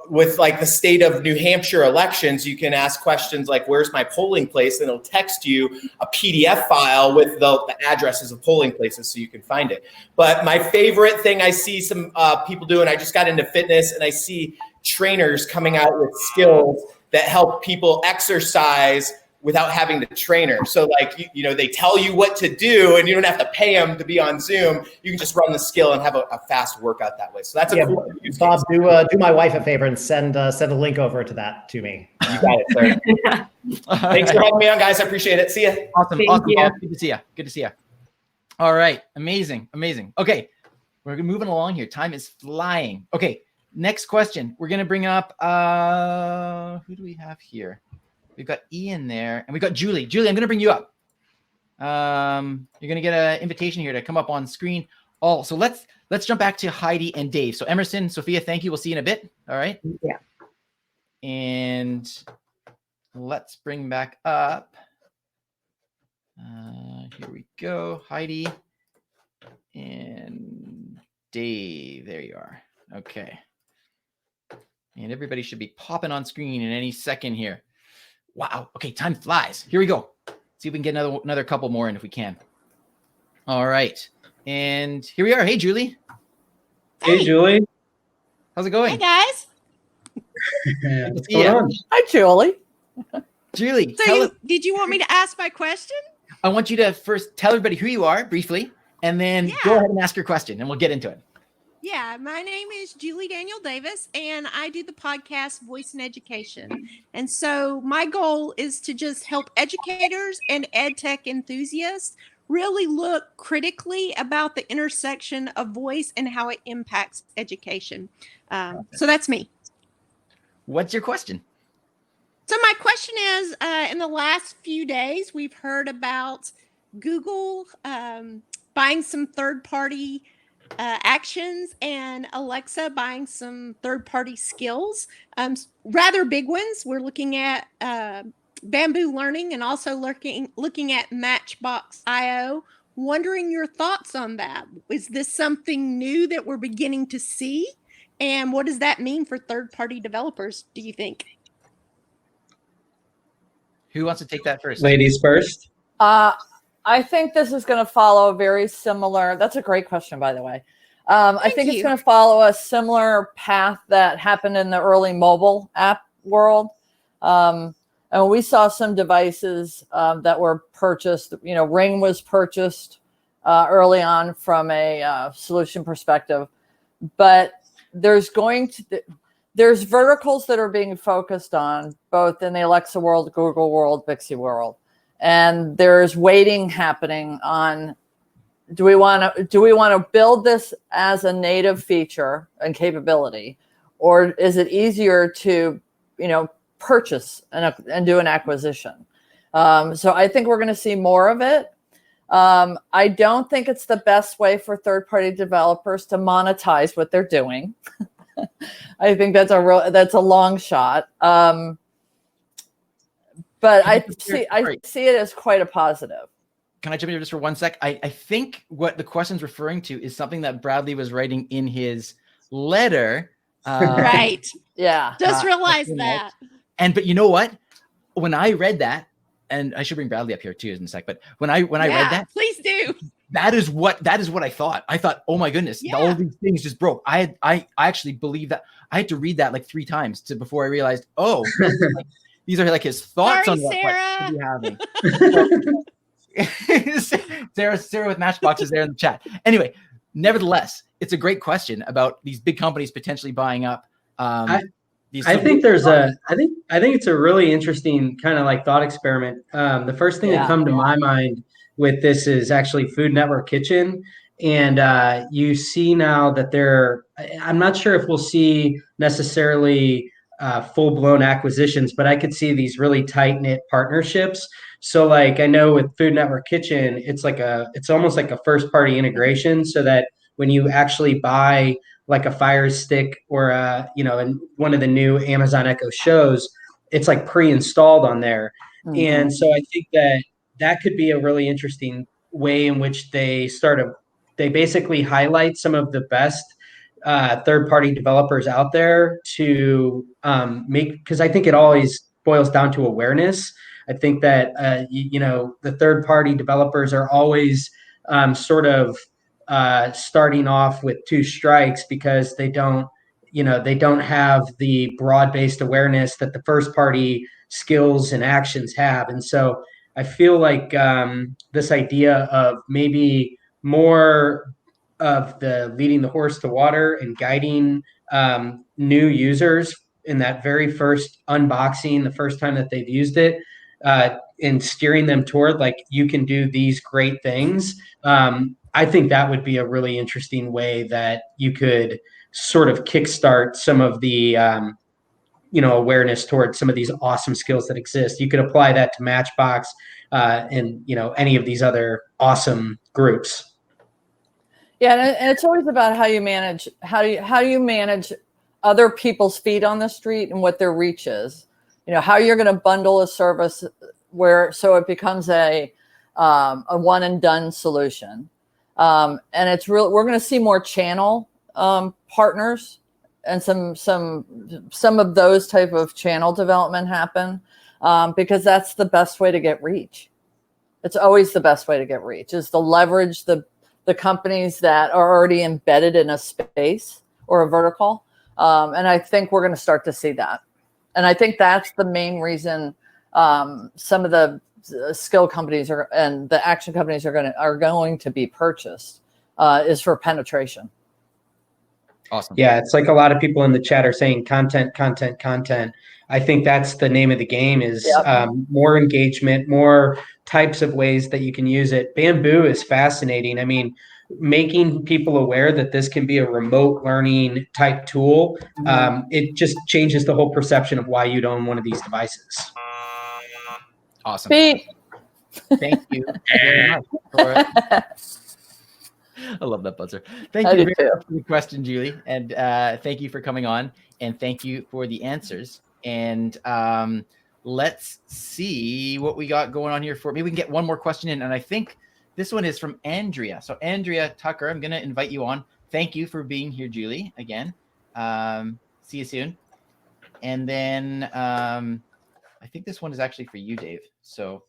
with like the state of New Hampshire elections, you can ask questions like, where's my polling place? And it'll text you a PDF file with the addresses of polling places so you can find it. But my favorite thing I see some people do, and I just got into fitness, and I see trainers coming out with skills that help people exercise without having the trainer. So like, you know, they tell you what to do and you don't have to pay them to be on Zoom. You can just run the skill and have a fast workout that way. So that's a cool use Bob, case. do my wife a favor and send a link over to that to me. You got it, sir. Thanks for having me on, guys. I appreciate it. See ya. Awesome. Thank Awesome. you. Bob. Good to see you. Good to see you. All right. Amazing. Amazing. Okay. We're moving along here. Time is flying. Okay. Next question. We're going to bring up, who do we have here? We've got Ian there, and we've got Julie. Julie, I'm going to bring you up. You're going to get an invitation here to come up on screen. Oh, so let's jump back to Heidi and Dave. So Emerson, Sofia, thank you. We'll see you in a bit. All right. Yeah. And let's bring back up. Here we go. Heidi and Dave. There you are. Okay. And everybody should be popping on screen in any second here. Wow. Okay, time flies. Here we go. See if we can get another couple more in if we can. All right. And here we are. Hey, Julie. Hey, Julie. How's it going? Hey, guys. What's going on? Hi, Julie. Julie, So did you want me to ask my question? I want you to first tell everybody who you are briefly, and then go ahead and ask your question, and we'll get into it. Yeah, my name is Julie Daniel Davis, and I do the podcast Voice in Education. And so my goal is to just help educators and ed tech enthusiasts really look critically about the intersection of voice and how it impacts education. So that's me. What's your question? So my question is, in the last few days, we've heard about Google buying some third-party actions and Alexa buying some third-party skills, rather big ones. We're looking at Bamboo Learning and also looking at Matchbox.io. Wondering your thoughts on that. Is this something new that we're beginning to see? And what does that mean for third-party developers, do you think? Who wants to take that first? Ladies first. I think this is going to follow a very similar. That's a great question, by the way. I think it's going to follow a similar path that happened in the early mobile app world. And we saw some devices that were purchased. You know, Ring was purchased early on from a solution perspective, but there's going to there's verticals that are being focused on both in the Alexa world, Google world, Bixby world. And there's weighting happening on, do we want to build this as a native feature and capability, or is it easier to, purchase and do an acquisition? So I think we're going to see more of it. I don't think it's the best way for third-party developers to monetize what they're doing. I think that's a long shot. But I see it as quite a positive. Can I jump in here just for one sec? I think what the question's referring to is something that Bradley was writing in his letter. Right. Yeah. Just realized that. But you know what? When I read that, and I should bring Bradley up here too in a sec, but when I read that, please do. That is what I thought. I thought, oh my goodness, all these things just broke. I actually believe that. I had to read that like 3 times before I realized, these are like his thoughts on what to be having. Sarah with Matchboxes there in the chat. Anyway, nevertheless, it's a great question about these big companies potentially buying up. I think it's a really interesting kind of like thought experiment. The first thing that come to my mind with this is actually Food Network Kitchen. And you see now that I'm not sure if we'll see necessarily full-blown acquisitions, but I could see these really tight-knit partnerships. So like I know with Food Network Kitchen, it's almost like a first-party integration, so that when you actually buy like a Fire Stick or in one of the new Amazon Echo shows, it's like pre-installed on there. Mm-hmm. And so I think that could be a really interesting way in which they basically highlight some of the best third-party developers out there to because I think it always boils down to awareness. I think that the third-party developers are always starting off with 2 strikes because they don't have the broad-based awareness that the first-party skills and actions have. And so I feel like this idea of maybe more of the leading the horse to water and guiding new users in that very first unboxing, the first time that they've used it, and steering them toward like, you can do these great things. I think that would be a really interesting way that you could sort of kickstart some of the awareness towards some of these awesome skills that exist. You could apply that to Matchbox and any of these other awesome groups. Yeah, and it's always about how you manage other people's feet on the street and what their reach is. How you're going to bundle a service so it becomes a one and done solution. And we're going to see more channel partners and some of those type of channel development happen because that's the best way to get reach. It's always the best way to get reach is to leverage the companies that are already embedded in a space or a vertical. And I think we're going to start to see that. And I think that's the main reason some of the skill companies and the action companies are going to be purchased is for penetration. Awesome. Yeah, it's like a lot of people in the chat are saying content. I think that's the name of the game is more engagement, more types of ways that you can use it. Bamboo is fascinating. I mean, making people aware that this can be a remote learning type tool, it just changes the whole perception of why you'd own one of these devices. Awesome. Pete. Thank you very much for it. I love that buzzer. Thank you very much for the question, Julie. And thank you for coming on. And thank you for the answers. And let's see what we got going on here maybe we can get one more question in. And I think this one is from Andrea. So Andrea Tucker, I'm going to invite you on. Thank you for being here, Julie, again. See you soon. And then I think this one is actually for you, Dave. So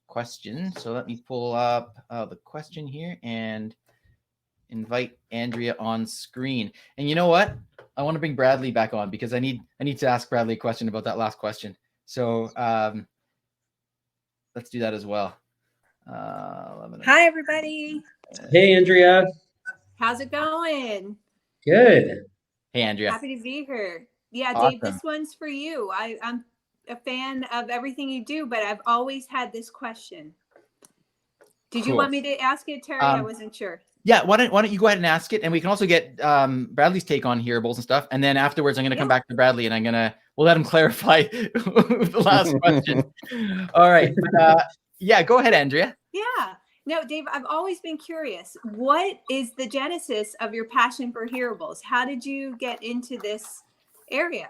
question. So let me pull up the question here and invite Andrea on screen. And you know what? I want to bring Bradley back on because I need to ask Bradley a question about that last question. So let's do that as well. Hi, everybody. Hey, Andrea. How's it going? Good. Hey, Andrea. Happy to be here. Yeah, Awesome. Dave, this one's for you. I'm a fan of everything you do, but I've always had this question. Did you want me to ask it, Terry? I wasn't sure. Yeah, why don't you go ahead and ask it, and we can also get Bradley's take on hearables and stuff, and then afterwards I'm going to come back to Bradley, and we'll let him clarify the last question. All right, yeah, go ahead, Andrea. Yeah, no, Dave, I've always been curious. What is the genesis of your passion for hearables? How did you get into this area?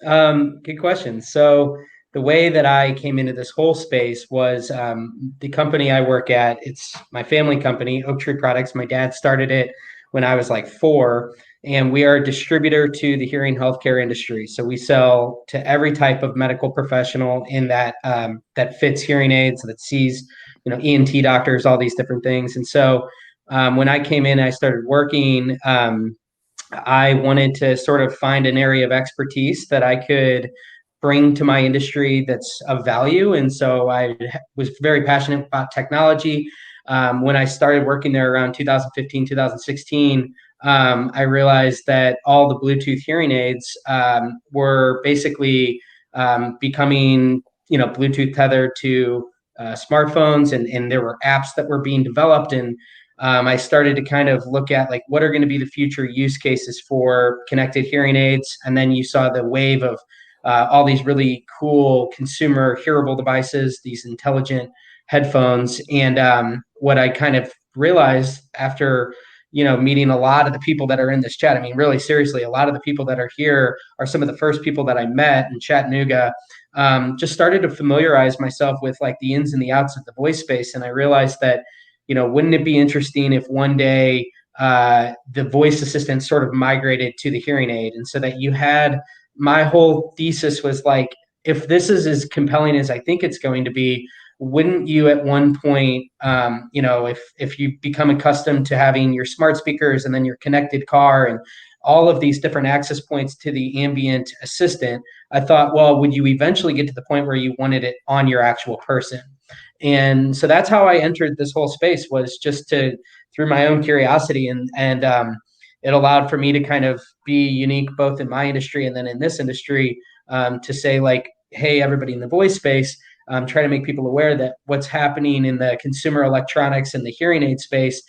Good question. So the way that I came into this whole space was the company I work at. It's my family company, Oak Tree Products. My dad started it when I was like 4, and we are a distributor to the hearing healthcare industry. So we sell to every type of medical professional in that that fits hearing aids, that sees, ENT doctors, all these different things. And so when I came in, I started working. I wanted to sort of find an area of expertise that I could bring to my industry that's of value. And so I was very passionate about technology. When I started working there around 2015, 2016, I realized that all the Bluetooth hearing aids were basically becoming, Bluetooth tethered to smartphones, and there were apps that were being developed. And I started to kind of look at like what are going to be the future use cases for connected hearing aids. And then you saw the wave of all these really cool consumer hearable devices, these intelligent headphones. And what I kind of realized after, meeting a lot of the people that are in this chat, I mean, really seriously, a lot of the people that are here are some of the first people that I met in Chattanooga. Just started to familiarize myself with like the ins and the outs of the voice space. And I realized that, wouldn't it be interesting if one day the voice assistant sort of migrated to the hearing aid, and so that you had, my whole thesis was like, if this is as compelling as I think it's going to be, wouldn't you at one point, if you become accustomed to having your smart speakers and then your connected car and all of these different access points to the ambient assistant, I thought, well, would you eventually get to the point where you wanted it on your actual person? And so that's how I entered this whole space, was just through my own curiosity, and it allowed for me to kind of be unique both in my industry and then in this industry, to say like, hey, everybody in the voice space, try to make people aware that what's happening in the consumer electronics and the hearing aid space,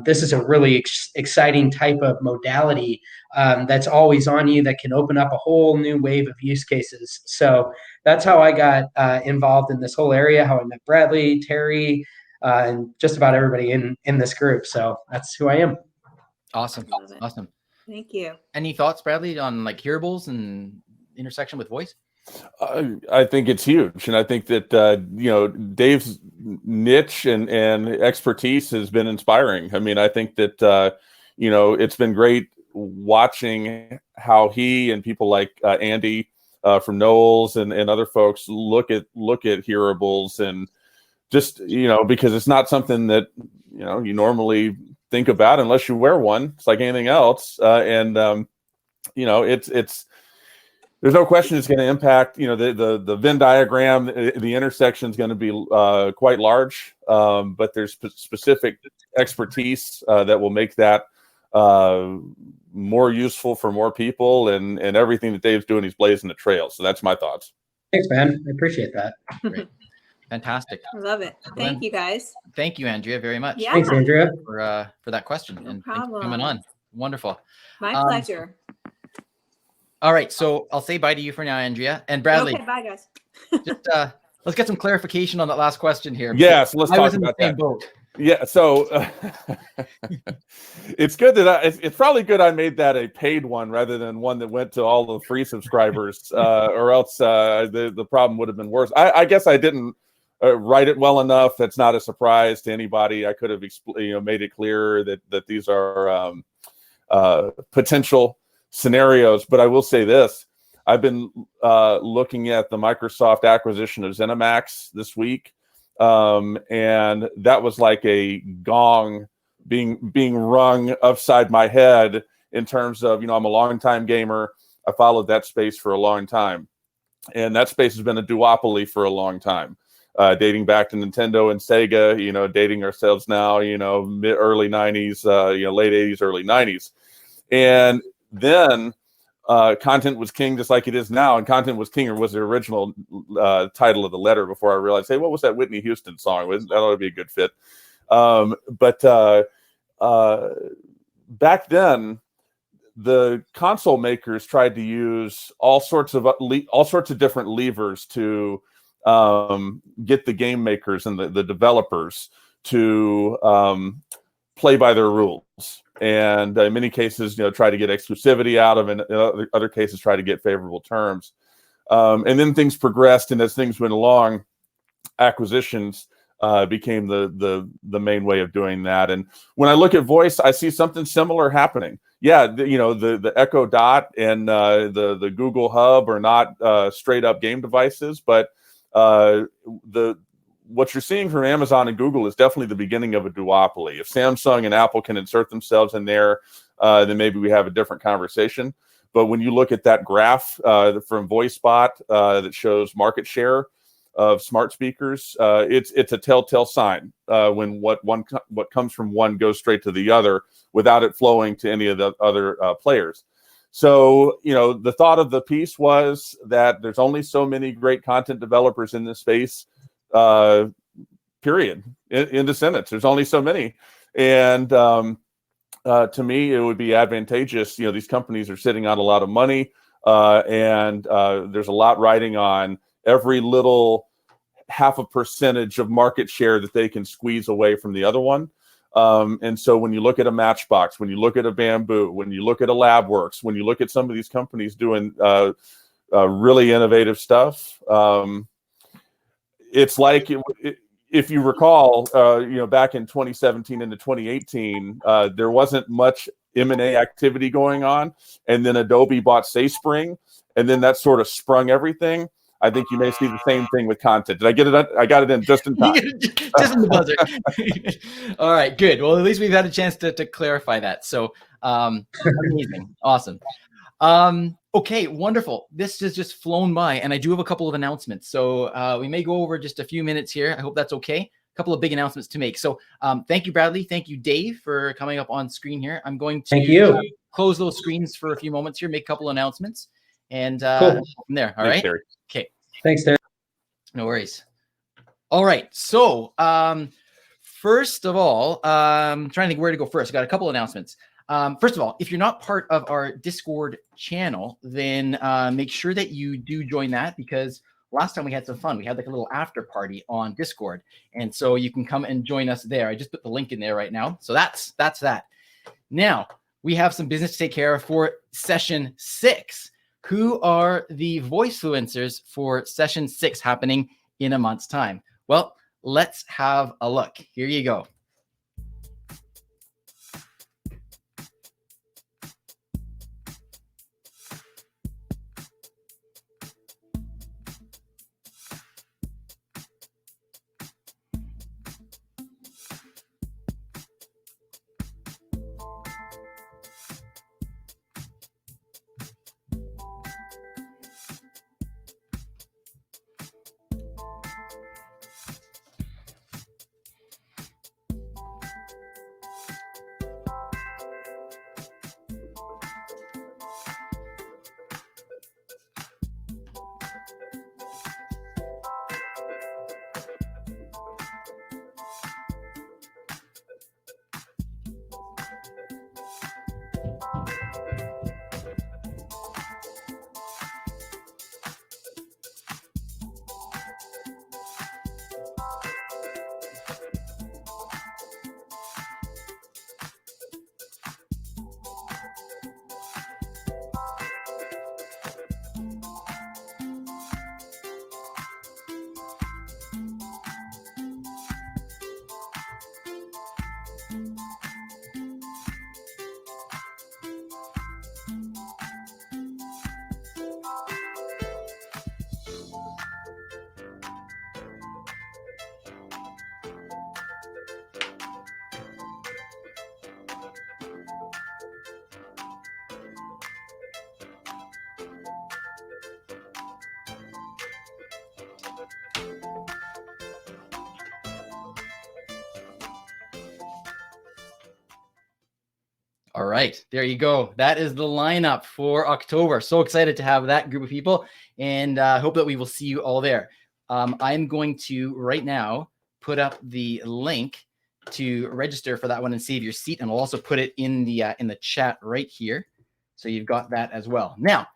this is a really exciting type of modality that's always on you, that can open up a whole new wave of use cases. So that's how I got involved in this whole area, how I met Bradley, Terry, and just about everybody in this group. So that's who I am. Awesome. Awesome. Thank you. Any thoughts, Bradley, on like hearables and intersection with voice? I think it's huge, and I think that Dave's niche and expertise has been inspiring. I mean, I think that it's been great watching how he and people like Andy from Knowles and other folks look at hearables, and just because it's not something that you normally think about unless you wear one. It's like anything else, it's. There's no question it's going to impact, the Venn diagram, the intersection is going to be quite large, but there's specific expertise that will make that more useful for more people, and everything that Dave's doing, he's blazing the trail. So that's my thoughts. Thanks, man. I appreciate that. Great. Fantastic. I love it. Thank you, guys. Thank you, Andrea, very much. Yeah. Thanks, Andrea, for that question. No and problem. Thanks for coming on. Wonderful. My pleasure. All right, so I'll say bye to you for now, Andrea. And Bradley. Okay, bye, guys. Just let's get some clarification on that last question here. Yeah, so let's talk about that. Boat. Yeah, so it's good that it's probably good I made that a paid one rather than one that went to all the free subscribers, or else the problem would have been worse. I guess I didn't write it well enough. That's not a surprise to anybody. I could have made it clearer that these are potential scenarios, but I will say this: I've been looking at the Microsoft acquisition of ZeniMax this week, and that was like a gong being rung upside my head in terms of, I'm a longtime gamer. I followed that space for a long time, and that space has been a duopoly for a long time, dating back to Nintendo and Sega. Dating ourselves now, early 90s, late 80s, early 90s, and then content was king, just like it is now. And content was king, or was the original title of the letter before I realized, hey, what was that Whitney Houston song? That ought to be a good fit. But back then, the console makers tried to use all sorts of different levers to get the game makers and the developers to play by their rules, and in many cases, try to get exclusivity out of, and in other cases, try to get favorable terms. And then things progressed, and as things went along, acquisitions became the main way of doing that. And when I look at voice, I see something similar happening. Yeah, the Echo Dot and the Google Hub are not straight up game devices, but what you're seeing from Amazon and Google is definitely the beginning of a duopoly. If Samsung and Apple can insert themselves in there, then maybe we have a different conversation. But when you look at that graph from VoiceBot that shows market share of smart speakers, it's a telltale sign when what comes from one goes straight to the other without it flowing to any of the other players. So, the thought of the piece was that there's only so many great content developers in this space, period, in the sentence. There's only so many. And to me, it would be advantageous. These companies are sitting on a lot of money, and there's a lot riding on every little half a percentage of market share that they can squeeze away from the other one. And so when you look at a Matchbox, when you look at a Bamboo, when you look at a LabWorks, when you look at some of these companies doing really innovative stuff, it's like, if you recall, back in 2017 into 2018, there wasn't much M&A activity going on. And then Adobe bought SaySpring, and then that sort of sprung everything. I think you may see the same thing with content. Did I get it? I got it in just in time. Just in the buzzer. All right, good. Well, at least we've had a chance to clarify that. So amazing. Awesome. Okay, wonderful. This has just flown by, and I do have a couple of announcements. So we may go over just a few minutes here. I hope that's okay. A couple of big announcements to make. So thank you, Bradley. Thank you, Dave, for coming up on screen here. I'm going to close those screens for a few moments here, make a couple announcements, and cool. from there. All Thanks, right. Terry. Okay. Thanks, Terry. No worries. All right. So first of all, I'm trying to think where to go first. I got a couple announcements. First of all, if you're not part of our Discord channel, then make sure that you do join that, because last time we had some fun. We had like a little after party on Discord. And so you can come and join us there. I just put the link in there right now. So that's that. Now, we have some business to take care of for session 6. Who are the Voicefluencers for session 6 happening in a month's time? Well, let's have a look. Here you go. All right, there you go. That is the lineup for October. So excited to have that group of people, and hope that we will see you all there. I'm going to right now put up the link to register for that one and save your seat, and I'll also put it in the chat right here, so you've got that as well. Now,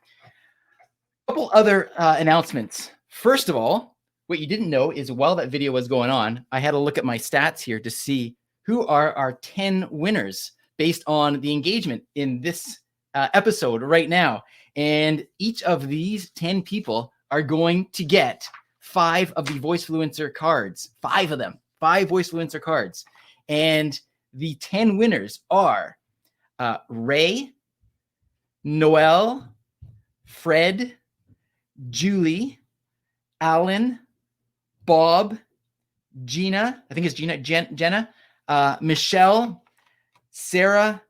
a couple other announcements. First of all, what you didn't know is while that video was going on, I had a look at my stats here to see who are our 10 winners based on the engagement in this episode right now. And each of these 10 people are going to get 5 of the Voicefluencer cards, 5 of them, 5 Voicefluencer cards. And the 10 winners are Ray, Noel, Fred, Julie, Alan, Bob, Gina, I think it's Gina, Jenna, Michelle, Sarah,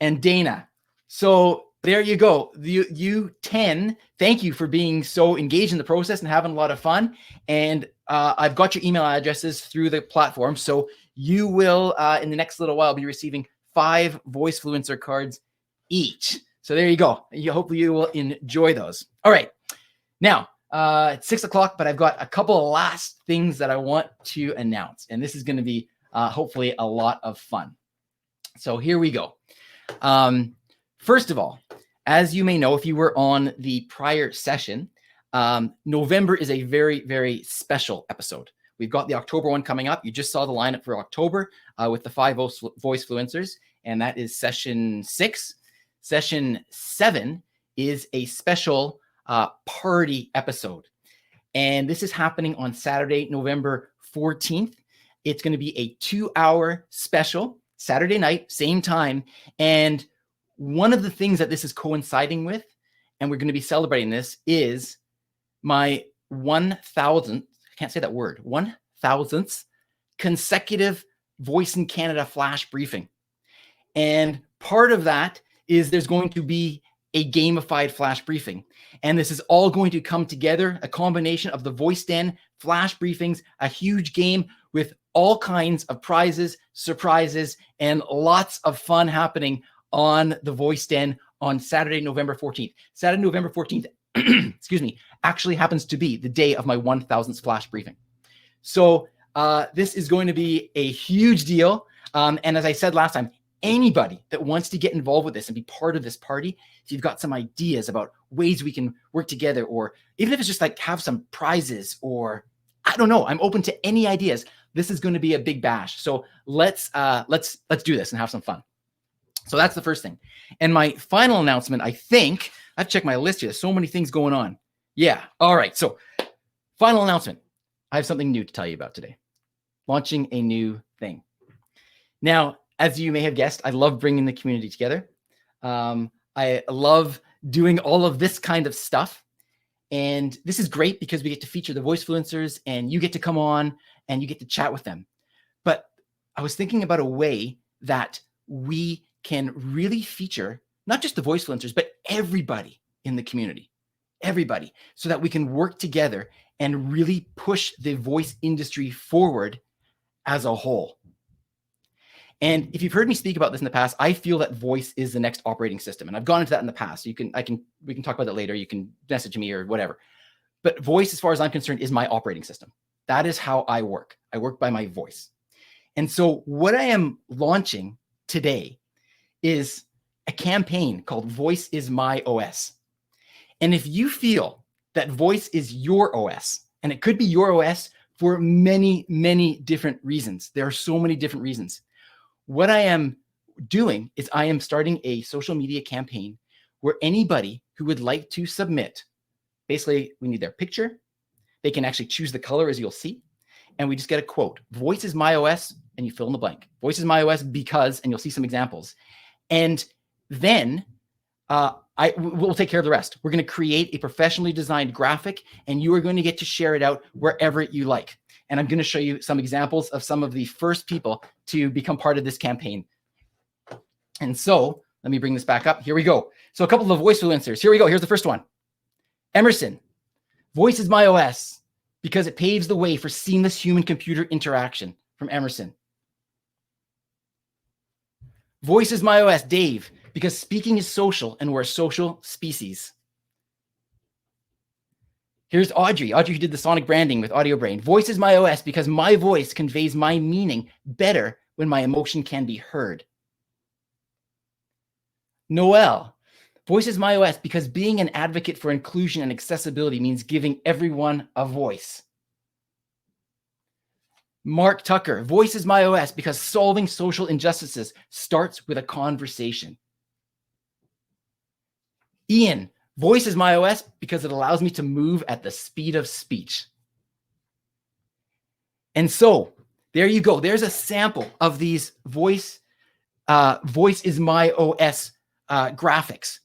and Dana. So there you go. You 10, thank you for being so engaged in the process and having a lot of fun. And I've got your email addresses through the platform. So you will, in the next little while, be receiving 5 Voicefluencer cards each. So there you go. Hopefully you will enjoy those. All right. Now, it's 6 o'clock, but I've got a couple of last things that I want to announce. And this is going to be hopefully a lot of fun. So here we go. First of all, as you may know, if you were on the prior session, November is a very, very special episode. We've got the October one coming up. You just saw the lineup for October with the 5 Voicefluencers, and that is session 6. Session 7 is a special party episode. And this is happening on Saturday, November 14th. It's going to be a 2-hour special, Saturday night, same time. And one of the things that this is coinciding with, and we're going to be celebrating this, is my 1,000th, I can't say that word, 1,000th consecutive Voice in Canada flash briefing. And part of that is there's going to be a gamified flash briefing. And this is all going to come together, a combination of the Voice Den flash briefings, a huge game with all kinds of prizes, surprises, and lots of fun happening on the Voice Den on Saturday, November 14th. Saturday, November 14th, excuse me, actually happens to be the day of my 1,000th flash briefing. So this is going to be a huge deal. And as I said last time, anybody that wants to get involved with this and be part of this party, if you've got some ideas about ways we can work together, or even if it's just like have some prizes, or I don't know, I'm open to any ideas. This is going to be a big bash. So let's do this and have some fun. So that's the first thing. And my final announcement, I think, I've checked my list here. There's so many things going on. Yeah. All right. So final announcement. I have something new to tell you about today. Launching a new thing. Now, as you may have guessed, I love bringing the community together. I love doing all of this kind of stuff. And this is great because we get to feature the Voicefluencers, and you get to come on and you get to chat with them. But I was thinking about a way that we can really feature not just the Voicefluencers, but everybody in the community, everybody, so that we can work together and really push the voice industry forward as a whole. And if you've heard me speak about this in the past, I feel that voice is the next operating system. And I've gone into that in the past. We can talk about that later. You can message me or whatever. But voice, as far as I'm concerned, is my operating system. That is how I work. I work by my voice. And so what I am launching today is a campaign called Voice is My OS. And if you feel that voice is your OS, and it could be your OS for many, many different reasons. There are so many different reasons. What I am doing is I am starting a social media campaign where anybody who would like to submit, basically we need their picture. They can actually choose the color, as you'll see. And we just get a quote, Voice is my OS, and you fill in the blank. Voice is my OS because, and you'll see some examples. And then we'll take care of the rest. We're going to create a professionally designed graphic, and you are going to get to share it out wherever you like. And I'm going to show you some examples of some of the first people to become part of this campaign. And so let me bring this back up. Here we go. So a couple of Voicefluencers. Here we go. Here's the first one. Emerson. Voice is my OS because it paves the way for seamless human-computer interaction, from Emerson. Voice is my OS, Dave, because speaking is social and we're a social species. Here's Audrey. Audrey, who did the sonic branding with Audio Brain. Voice is my OS because my voice conveys my meaning better when my emotion can be heard. Noel. Voice is my OS because being an advocate for inclusion and accessibility means giving everyone a voice. Mark Tucker. Voice is my OS because solving social injustices starts with a conversation. Ian. Voice is my OS because it allows me to move at the speed of speech. And so there you go. There's a sample of these voice is my OS graphics.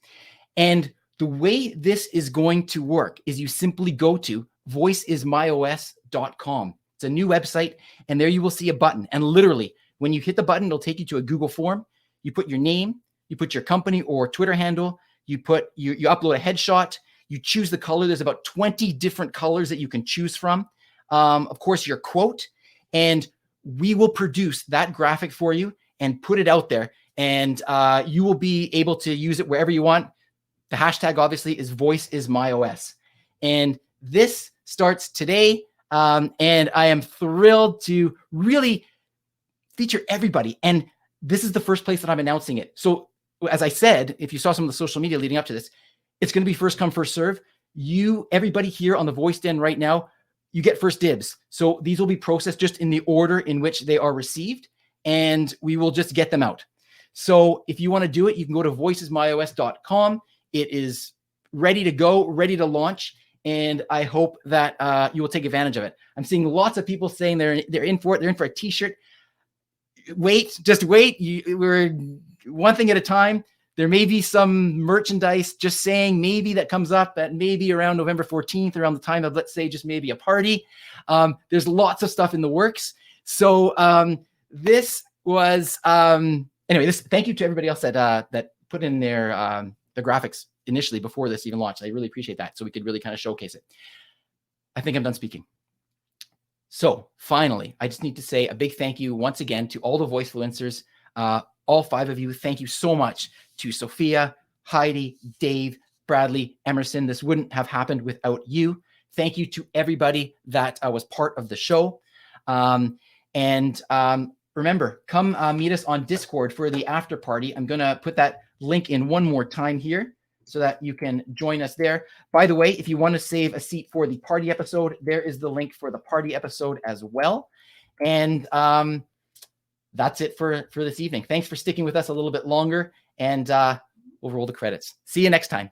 And the way this is going to work is you simply go to voiceismyos.com. It's a new website, and there you will see a button. And literally, when you hit the button, it'll take you to a Google form. You put your name, you put your company or Twitter handle, you upload a headshot, you choose the color. There's about 20 different colors that you can choose from. Of course, your quote, and we will produce that graphic for you and put it out there. And you will be able to use it wherever you want. The hashtag, obviously, is voiceismyos. And this starts today. And I am thrilled to really feature everybody. And this is the first place that I'm announcing it. So as I said, if you saw some of the social media leading up to this, it's going to be first come, first serve. Everybody here on the Voice Den right now, you get first dibs. So these will be processed just in the order in which they are received, and we will just get them out. So if you want to do it, you can go to voicesmyos.com. It is ready to go, ready to launch, and I hope that you will take advantage of it. I'm seeing lots of people saying they're in for it. They're in for a t-shirt. Just wait. We're one thing at a time. There may be some merchandise, just saying, maybe that comes up at maybe around November 14th, around the time of, let's say, just maybe a party. There's lots of stuff in the works. So this was, anyway, thank you to everybody else that put in their the graphics initially before this even launched. I really appreciate that. So we could really kind of showcase it. I think I'm done speaking. So finally, I just need to say a big thank you once again to all the Voicefluencers, all 5 of you. Thank you so much to Sofia, Heidi, Dave, Bradley, Emerson. This wouldn't have happened without you. Thank you to everybody that was part of the show. Remember, come meet us on Discord for the after party. I'm going to put that link in one more time here so that you can join us there. By the way, if you want to save a seat for the party episode, there is the link for the party episode as well. And that's it for this evening. Thanks for sticking with us a little bit longer, and we'll roll the credits. See you next time.